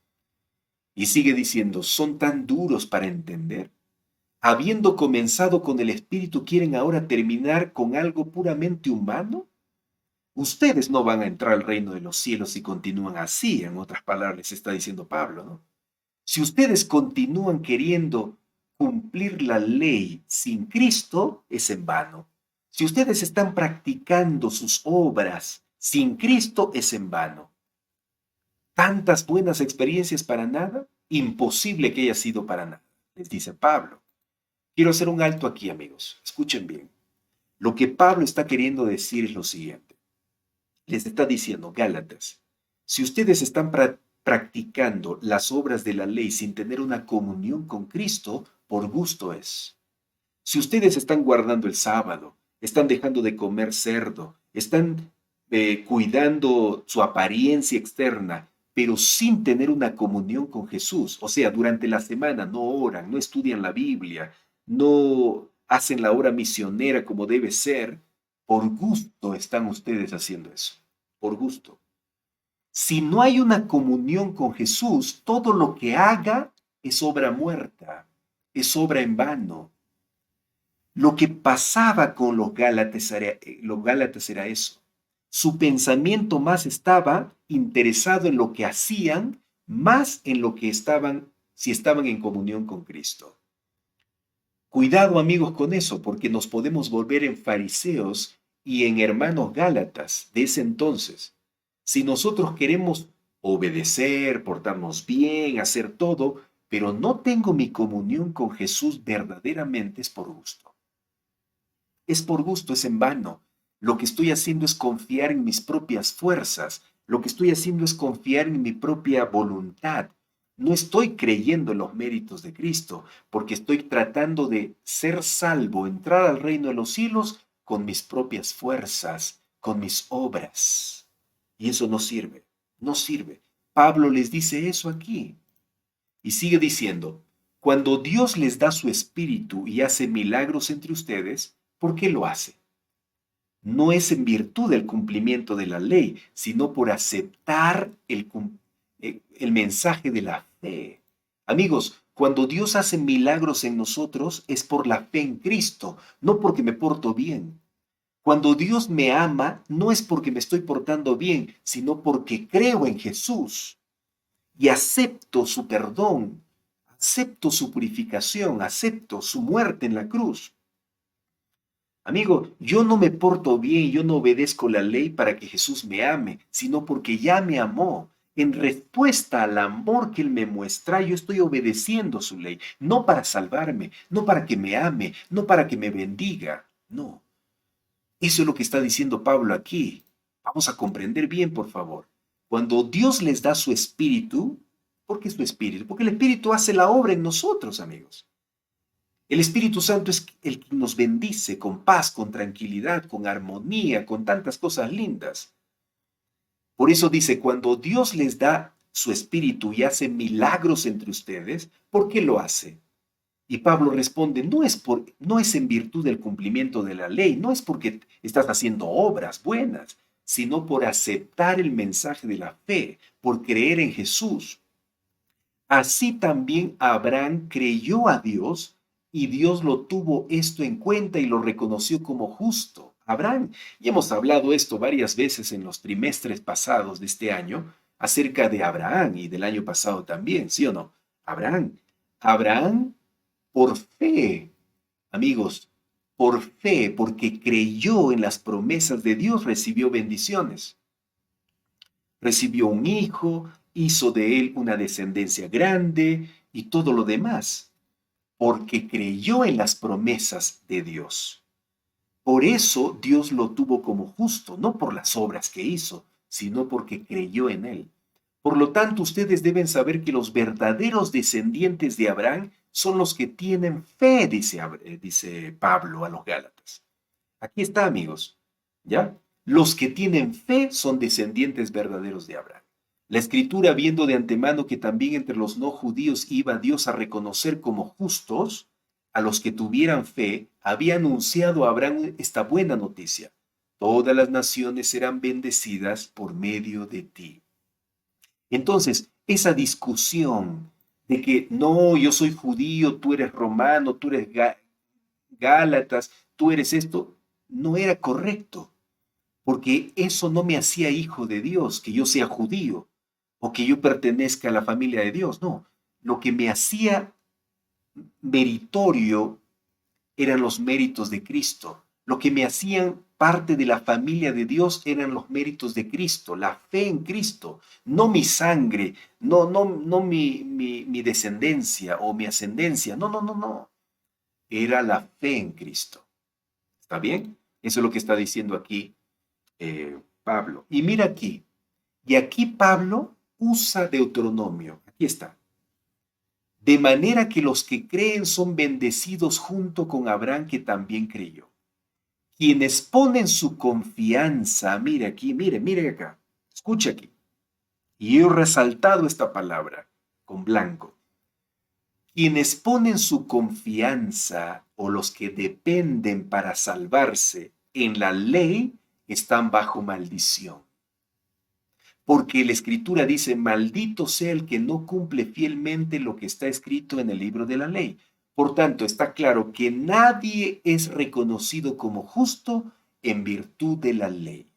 S2: Y sigue diciendo, ¿son tan duros para entender? Habiendo comenzado con el Espíritu, ¿quieren ahora terminar con algo puramente humano? Ustedes no van a entrar al reino de los cielos si continúan así, en otras palabras, les está diciendo Pablo, ¿no? Si ustedes continúan queriendo cumplir la ley sin Cristo, es en vano. Si ustedes están practicando sus obras sin Cristo, es en vano. ¿Tantas buenas experiencias para nada? Imposible que haya sido para nada, les dice Pablo. Quiero hacer un alto aquí, amigos. Escuchen bien. Lo que Pablo está queriendo decir es lo siguiente. Les está diciendo, Gálatas, si ustedes están practicando las obras de la ley sin tener una comunión con Cristo, por gusto es. Si ustedes están guardando el sábado, están dejando de comer cerdo, están cuidando su apariencia externa, pero sin tener una comunión con Jesús, o sea, durante la semana no oran, no estudian la Biblia, no hacen la obra misionera como debe ser, por gusto están ustedes haciendo eso, por gusto. Si no hay una comunión con Jesús, todo lo que haga es obra muerta, es obra en vano. Lo que pasaba con los Gálatas era eso. Su pensamiento más estaba interesado en lo que hacían, más en lo que estaban, si estaban en comunión con Cristo. Cuidado, amigos, con eso, porque nos podemos volver en fariseos y en hermanos Gálatas de ese entonces. Si nosotros queremos obedecer, portarnos bien, hacer todo, pero no tengo mi comunión con Jesús verdaderamente, es por gusto. Es por gusto, es en vano. Lo que estoy haciendo es confiar en mis propias fuerzas. Lo que estoy haciendo es confiar en mi propia voluntad. No estoy creyendo en los méritos de Cristo, porque estoy tratando de ser salvo, entrar al reino de los cielos con mis propias fuerzas, con mis obras. Y eso no sirve, no sirve. Pablo les dice eso aquí. Y sigue diciendo, cuando Dios les da su espíritu y hace milagros entre ustedes, ¿por qué lo hace? no es en virtud del cumplimiento de la ley, sino por aceptar el mensaje de la fe. Amigos, cuando Dios hace milagros en nosotros es por la fe en Cristo, no porque me porto bien. Cuando Dios me ama, no es porque me estoy portando bien, sino porque creo en Jesús y acepto su perdón, acepto su purificación, acepto su muerte en la cruz. Amigo, yo no me porto bien, yo no obedezco la ley para que Jesús me ame, sino porque ya me amó. En respuesta al amor que Él me muestra, yo estoy obedeciendo su ley, no para salvarme, no para que me ame, no para que me bendiga, no. Eso es lo que está diciendo Pablo aquí. Vamos a comprender bien, por favor. Cuando Dios les da su espíritu, ¿por qué su espíritu? Porque el espíritu hace la obra en nosotros, amigos. El Espíritu Santo es el que nos bendice con paz, con tranquilidad, con armonía, con tantas cosas lindas. Por eso dice, cuando Dios les da su espíritu y hace milagros entre ustedes, ¿por qué lo hace? Y Pablo responde, no es en virtud del cumplimiento de la ley, no es porque estás haciendo obras buenas, sino por aceptar el mensaje de la fe, por creer en Jesús. Así también Abraham creyó a Dios y Dios lo tuvo esto en cuenta y lo reconoció como justo. Abraham, y hemos hablado esto varias veces en los trimestres pasados de este año, acerca de Abraham y del año pasado también, ¿sí o no? Abraham, por fe, amigos, por fe, porque creyó en las promesas de Dios, recibió bendiciones. Recibió un hijo, hizo de él una descendencia grande y todo lo demás, porque creyó en las promesas de Dios. Por eso Dios lo tuvo como justo, no por las obras que hizo, sino porque creyó en él. Por lo tanto, ustedes deben saber que los verdaderos descendientes de Abraham son los que tienen fe, dice Pablo a los Gálatas. Aquí está, amigos, ¿ya? Los que tienen fe son descendientes verdaderos de Abraham. La escritura, viendo de antemano que también entre los no judíos iba Dios a reconocer como justos a los que tuvieran fe, había anunciado a Abraham esta buena noticia. Todas las naciones serán bendecidas por medio de ti. Entonces, esa discusión de que no, yo soy judío, tú eres romano, tú eres gálatas, tú eres esto, no era correcto, porque eso no me hacía hijo de Dios, que yo sea judío o que yo pertenezca a la familia de Dios, no. Lo que me hacía meritorio eran los méritos de Cristo. Lo que me hacían parte de la familia de Dios eran los méritos de Cristo, la fe en Cristo, no mi sangre, no mi descendencia o mi ascendencia, no. Era la fe en Cristo. ¿Está bien? Eso es lo que está diciendo aquí Pablo. Y mira aquí, y aquí Pablo usa Deuteronomio. Aquí está. De manera que los que creen son bendecidos junto con Abraham que también creyó. Quienes ponen su confianza, mire aquí, mire acá, escucha aquí. Y he resaltado esta palabra con blanco. Quienes ponen su confianza o los que dependen para salvarse en la ley están bajo maldición. Porque la escritura dice, maldito sea el que no cumple fielmente lo que está escrito en el libro de la ley. Por tanto, está claro que nadie es reconocido como justo en virtud de la ley.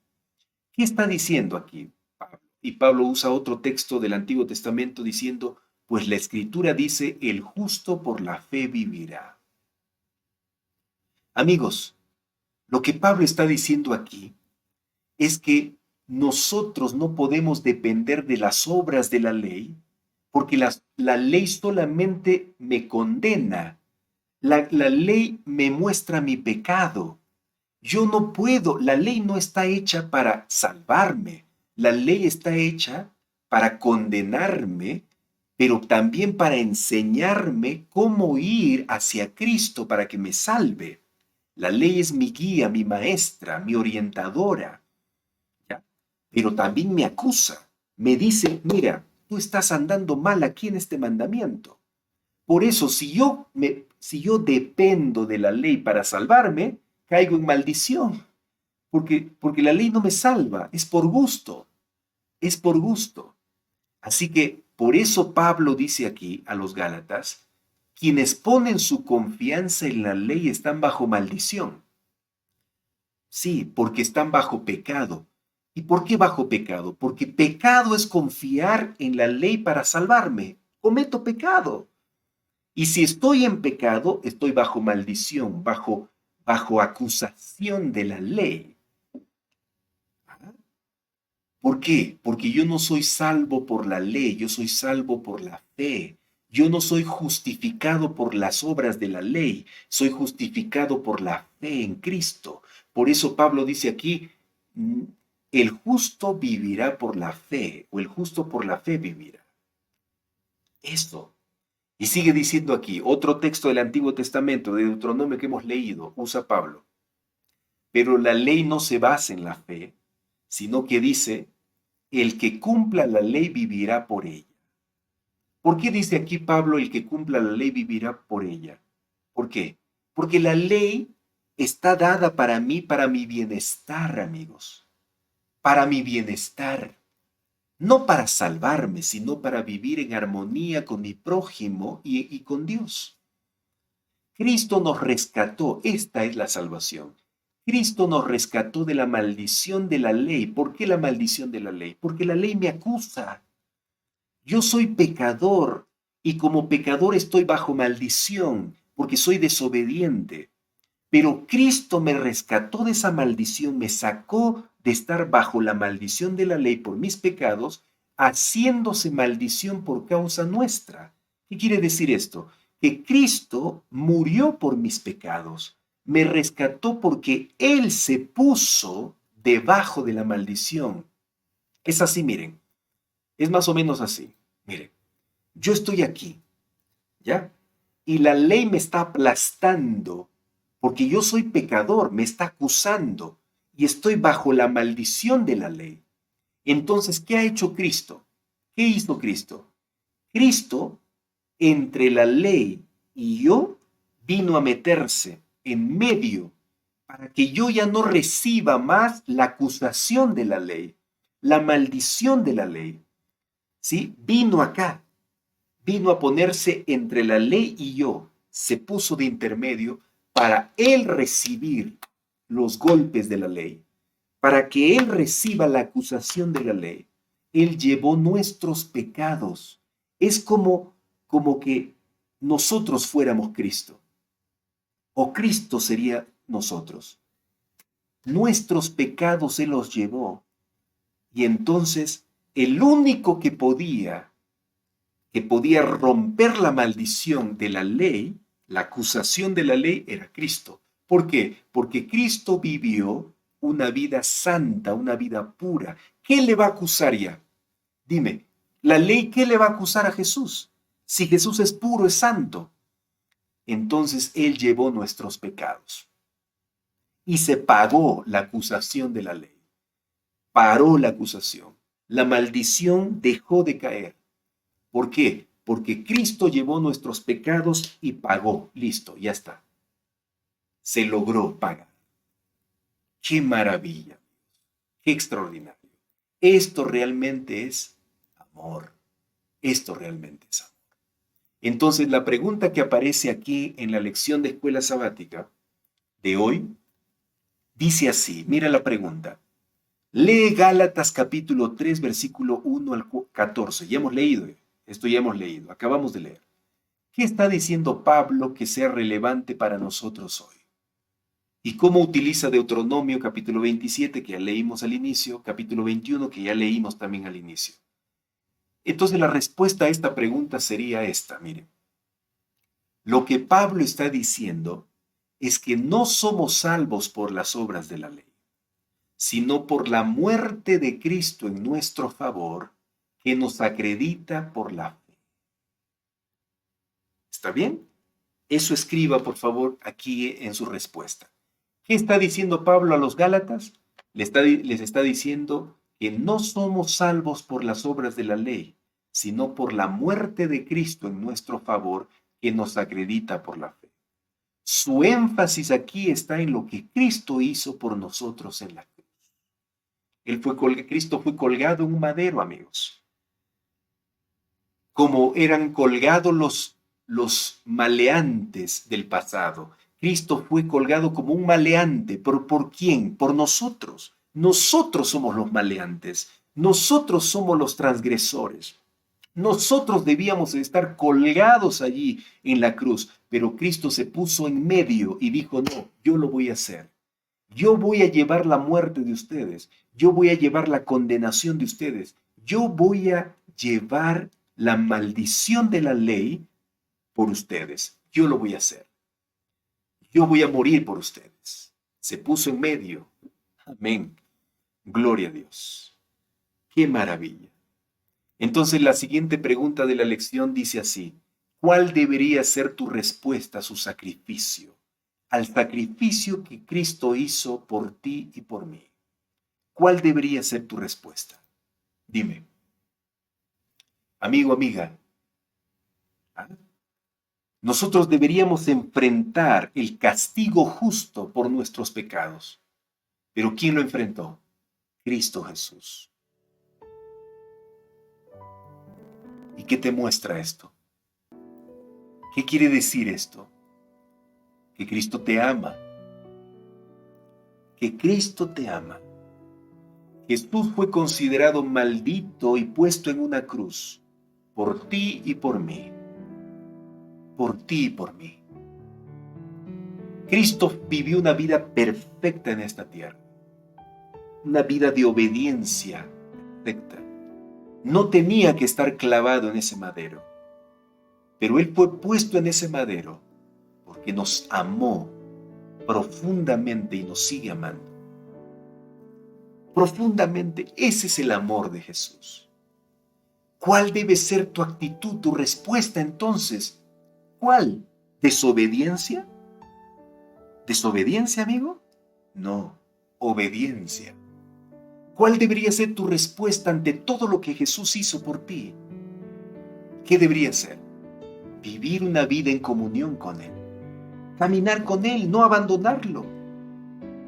S2: ¿Qué está diciendo aquí Pablo? Y Pablo usa otro texto del Antiguo Testamento diciendo, pues la escritura dice, el justo por la fe vivirá. Amigos, lo que Pablo está diciendo aquí es que nosotros no podemos depender de las obras de la ley, porque la ley solamente me condena. La ley me muestra mi pecado. Yo no puedo, la ley no está hecha para salvarme. La ley está hecha para condenarme, pero también para enseñarme cómo ir hacia Cristo para que me salve. La ley es mi guía, mi maestra, mi orientadora, ¿ya? Pero también me acusa. Me dice, mira, tú estás andando mal aquí en este mandamiento. Por eso, si yo dependo de la ley para salvarme, caigo en maldición. porque la ley no me salva, es por gusto, es por gusto. Así que por eso Pablo dice aquí a los Gálatas, quienes ponen su confianza en la ley están bajo maldición. Sí, porque están bajo pecado. ¿Y por qué bajo pecado? Porque pecado es confiar en la ley para salvarme. Cometo pecado. Y si estoy en pecado, estoy bajo maldición, bajo acusación de la ley. ¿Por qué? Porque yo no soy salvo por la ley, yo soy salvo por la fe. Yo no soy justificado por las obras de la ley, soy justificado por la fe en Cristo. Por eso Pablo dice aquí, mm, el justo vivirá por la fe, o el justo por la fe vivirá. Esto. Y sigue diciendo aquí, otro texto del Antiguo Testamento, de Deuteronomio que hemos leído, usa Pablo. Pero la ley no se basa en la fe, sino que dice, el que cumpla la ley vivirá por ella. ¿Por qué dice aquí Pablo, el que cumpla la ley vivirá por ella? ¿Por qué? Porque la ley está dada para mí, para mi bienestar, amigos. Para mi bienestar. No para salvarme, sino para vivir en armonía con mi prójimo y con Dios. Cristo nos rescató, esta es la salvación. Cristo nos rescató de la maldición de la ley. ¿Por qué la maldición de la ley? Porque la ley me acusa. Yo soy pecador y como pecador estoy bajo maldición porque soy desobediente. Pero Cristo me rescató de esa maldición, me sacó de estar bajo la maldición de la ley por mis pecados, haciéndose maldición por causa nuestra. ¿Qué quiere decir esto? Que Cristo murió por mis pecados, me rescató porque Él se puso debajo de la maldición. Es así, miren, es más o menos así. Miren, yo estoy aquí, ¿ya? Y la ley me está aplastando porque yo soy pecador, me está acusando y estoy bajo la maldición de la ley. Entonces, ¿qué ha hecho Cristo? ¿Qué hizo Cristo? Cristo, entre la ley y yo, vino a meterse en medio para que yo ya no reciba más la acusación de la ley, la maldición de la ley. ¿Sí? Vino acá, vino a ponerse entre la ley y yo, se puso de intermedio para él recibir los golpes de la ley, para que él reciba la acusación de la ley. Él llevó nuestros pecados. Es como que nosotros fuéramos Cristo, o Cristo sería nosotros. Nuestros pecados él los llevó. Y entonces el único que podía romper la maldición de la ley, la acusación de la ley, era Cristo. ¿Por qué? Porque Cristo vivió una vida santa, una vida pura. ¿Qué le va a acusar ya? Dime, ¿la ley qué le va a acusar a Jesús? Si Jesús es puro, es santo. Entonces Él llevó nuestros pecados y se pagó la acusación de la ley. Paró la acusación. La maldición dejó de caer. ¿Por qué? Porque Cristo llevó nuestros pecados y pagó. Listo, ya está. Se logró pagar. ¡Qué maravilla! ¡Qué extraordinario! Esto realmente es amor. Esto realmente es amor. Entonces, la pregunta que aparece aquí en la lección de escuela sabática de hoy dice así, mira la pregunta. Lee Gálatas capítulo 3, versículo 1 al 14. Ya hemos leído, esto ya hemos leído, acabamos de leer. ¿Qué está diciendo Pablo que sea relevante para nosotros hoy? ¿Y cómo utiliza Deuteronomio capítulo 27, que ya leímos al inicio, capítulo 21, que ya leímos también al inicio? Entonces la respuesta a esta pregunta sería esta, miren. Lo que Pablo está diciendo es que no somos salvos por las obras de la ley, sino por la muerte de Cristo en nuestro favor, que nos acredita por la fe. ¿Está bien? Eso escriba, por favor, aquí en su respuesta. ¿Qué está diciendo Pablo a los Gálatas? Les está diciendo que no somos salvos por las obras de la ley, sino por la muerte de Cristo en nuestro favor, que nos acredita por la fe. Su énfasis aquí está en lo que Cristo hizo por nosotros en la cruz. Cristo fue colgado en un madero, amigos. Como eran colgados los maleantes del pasado. Cristo fue colgado como un maleante. ¿Pero por quién? Por nosotros. Nosotros somos los maleantes. Nosotros somos los transgresores. Nosotros debíamos estar colgados allí en la cruz, pero Cristo se puso en medio y dijo, no, yo lo voy a hacer. Yo voy a llevar la muerte de ustedes. Yo voy a llevar la condenación de ustedes. Yo voy a llevar la maldición de la ley por ustedes. Yo lo voy a hacer. Yo voy a morir por ustedes. Se puso en medio. Amén. Gloria a Dios. Qué maravilla. Entonces la siguiente pregunta de la lección dice así: ¿cuál debería ser tu respuesta a su sacrificio? Al sacrificio que Cristo hizo por ti y por mí. ¿Cuál debería ser tu respuesta? Dime. Amigo, amiga, ¿ah? Nosotros deberíamos enfrentar el castigo justo por nuestros pecados. ¿Pero quién lo enfrentó? Cristo Jesús. ¿Y qué te muestra esto? ¿Qué quiere decir esto? Que Cristo te ama. Que Cristo te ama. Jesús fue considerado maldito y puesto en una cruz por ti y por mí. Por ti y por mí. Cristo vivió una vida perfecta en esta tierra. Una vida de obediencia perfecta. No tenía que estar clavado en ese madero. Pero Él fue puesto en ese madero porque nos amó profundamente y nos sigue amando. Profundamente, ese es el amor de Jesús. ¿Cuál debe ser tu actitud, tu respuesta entonces? ¿Cuál? ¿Desobediencia? ¿Desobediencia, amigo? No, obediencia. ¿Cuál debería ser tu respuesta ante todo lo que Jesús hizo por ti? ¿Qué debería ser? Vivir una vida en comunión con Él. Caminar con Él, no abandonarlo.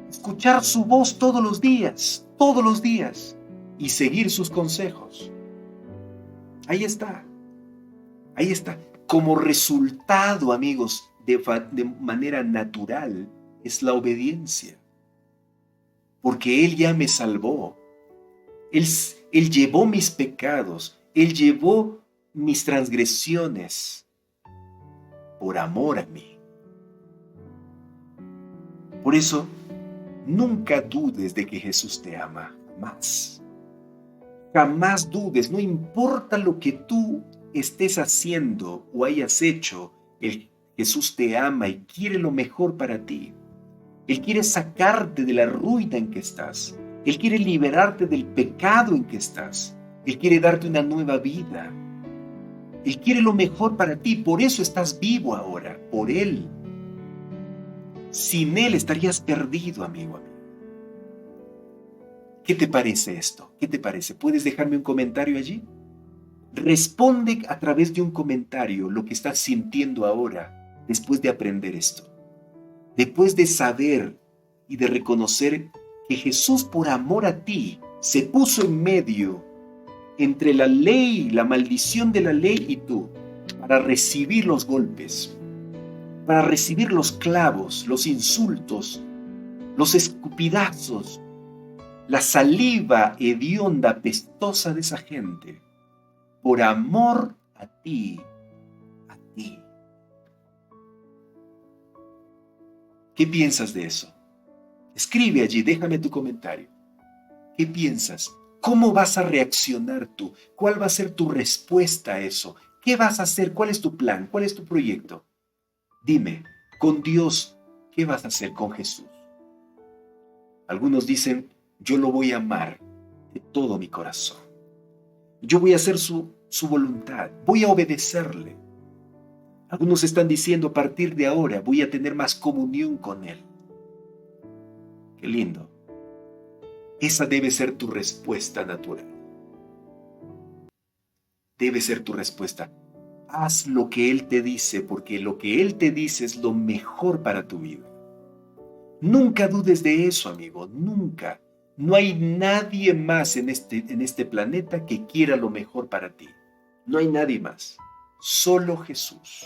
S2: Escuchar su voz todos los días, y seguir sus consejos. Ahí está. Ahí está. Como resultado, amigos, de manera natural, es la obediencia. Porque Él ya me salvó. Él llevó mis pecados. Él llevó mis transgresiones por amor a mí. Por eso, nunca dudes de que Jesús te ama. Jamás. Jamás dudes. No importa lo que tú estés haciendo o hayas hecho, Jesús te ama y quiere lo mejor para ti. Él quiere sacarte de la ruina en que estás. Él quiere liberarte del pecado en que estás. Él quiere darte una nueva vida. Él quiere lo mejor para ti. Por eso estás vivo ahora. Por Él. Sin Él estarías perdido, amigo. ¿Qué te parece esto? ¿Qué te parece? ¿Puedes dejarme un comentario allí? Responde a través de un comentario lo que estás sintiendo ahora después de aprender esto. Después de saber y de reconocer que Jesús por amor a ti se puso en medio entre la ley, la maldición de la ley y tú, para recibir los golpes, para recibir los clavos, los insultos, los escupidazos, la saliva hedionda, pestosa de esa gente, por amor a ti, a ti. ¿Qué piensas de eso? Escribe allí, déjame tu comentario. ¿Qué piensas? ¿Cómo vas a reaccionar tú? ¿Cuál va a ser tu respuesta a eso? ¿Qué vas a hacer? ¿Cuál es tu plan? ¿Cuál es tu proyecto? Dime, con Dios, ¿qué vas a hacer con Jesús? Algunos dicen, yo lo voy a amar de todo mi corazón. Yo voy a hacer su voluntad, voy a obedecerle. Algunos están diciendo, a partir de ahora voy a tener más comunión con Él. Qué lindo. Esa debe ser tu respuesta natural. Debe ser tu respuesta. haz lo que Él te dice, porque lo que Él te dice es lo mejor para tu vida. Nunca dudes de eso, amigo, nunca. No hay nadie más en este planeta que quiera lo mejor para ti. No hay nadie más, solo Jesús.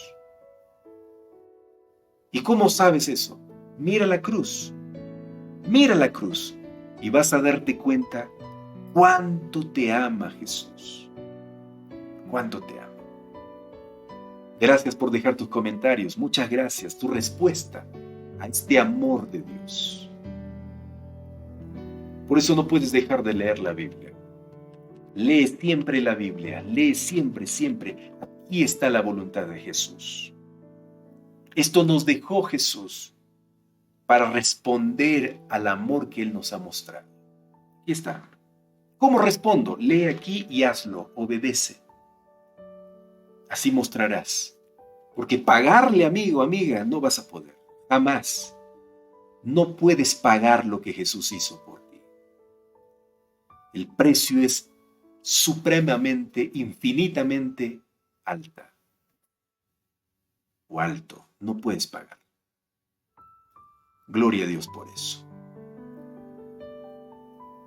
S2: ¿Y cómo sabes eso? Mira la cruz, y vas a darte cuenta cuánto te ama Jesús, cuánto te ama. Gracias por dejar tus comentarios, muchas gracias, tu respuesta a este amor de Dios. Por eso no puedes dejar de leer la Biblia. Lee siempre la Biblia, lee siempre, siempre. Aquí está la voluntad de Jesús. Esto nos dejó Jesús para responder al amor que Él nos ha mostrado. Aquí está. ¿Cómo respondo? Lee aquí y hazlo, obedece. Así mostrarás. Porque pagarle, amigo, amiga, no vas a poder. Jamás. No puedes pagar lo que Jesús hizo por ti. El precio es supremamente, infinitamente alta o alto. No puedes pagar. Gloria a Dios por eso.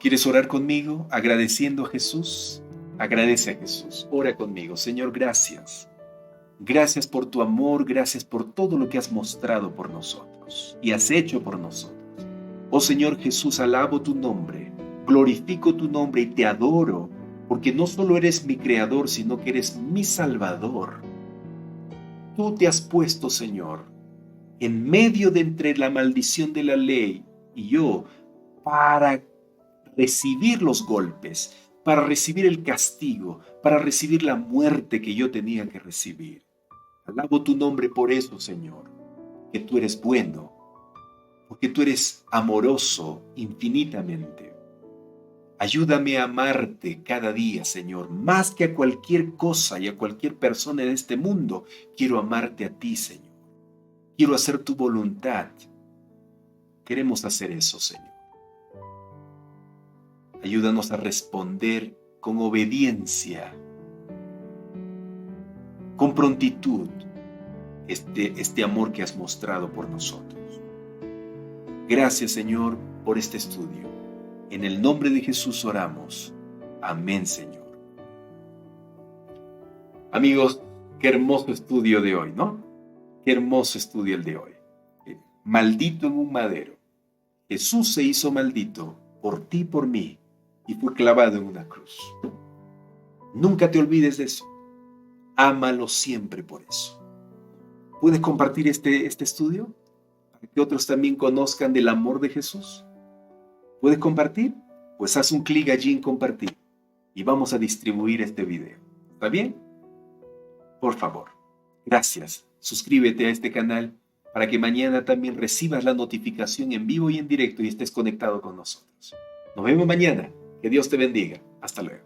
S2: ¿Quieres orar conmigo agradeciendo a Jesús? Agradece a Jesús. Ora conmigo. Señor, gracias. Gracias por tu amor, gracias por todo lo que has mostrado por nosotros y has hecho por nosotros. Oh Señor Jesús, alabo tu nombre, glorifico tu nombre y te adoro, porque no solo eres mi creador, sino que eres mi salvador. Tú te has puesto, Señor, en medio de entre la maldición de la ley y yo, para recibir los golpes, para recibir el castigo, para recibir la muerte que yo tenía que recibir. Alabo tu nombre por eso, Señor, que tú eres bueno, porque tú eres amoroso infinitamente. Ayúdame a amarte cada día, Señor, más que a cualquier cosa y a cualquier persona en este mundo. Quiero amarte a ti, Señor. Quiero hacer tu voluntad. Queremos hacer eso, Señor. Ayúdanos a responder con obediencia, con prontitud, este amor que has mostrado por nosotros. Gracias, Señor, por este estudio. En el nombre de Jesús oramos. Amén, Señor. Amigos, qué hermoso estudio de hoy, ¿no? Qué hermoso estudio el de hoy. Maldito en un madero. Jesús se hizo maldito por ti y por mí y fue clavado en una cruz. Nunca te olvides de eso. Ámalo siempre por eso. ¿Puedes compartir este estudio para que otros también conozcan del amor de Jesús? ¿Puedes compartir? Pues haz un clic allí en compartir y vamos a distribuir este video. ¿Está bien? Por favor. Gracias. Suscríbete a este canal para que mañana también recibas la notificación en vivo y en directo y estés conectado con nosotros. Nos vemos mañana. Que Dios te bendiga. Hasta luego.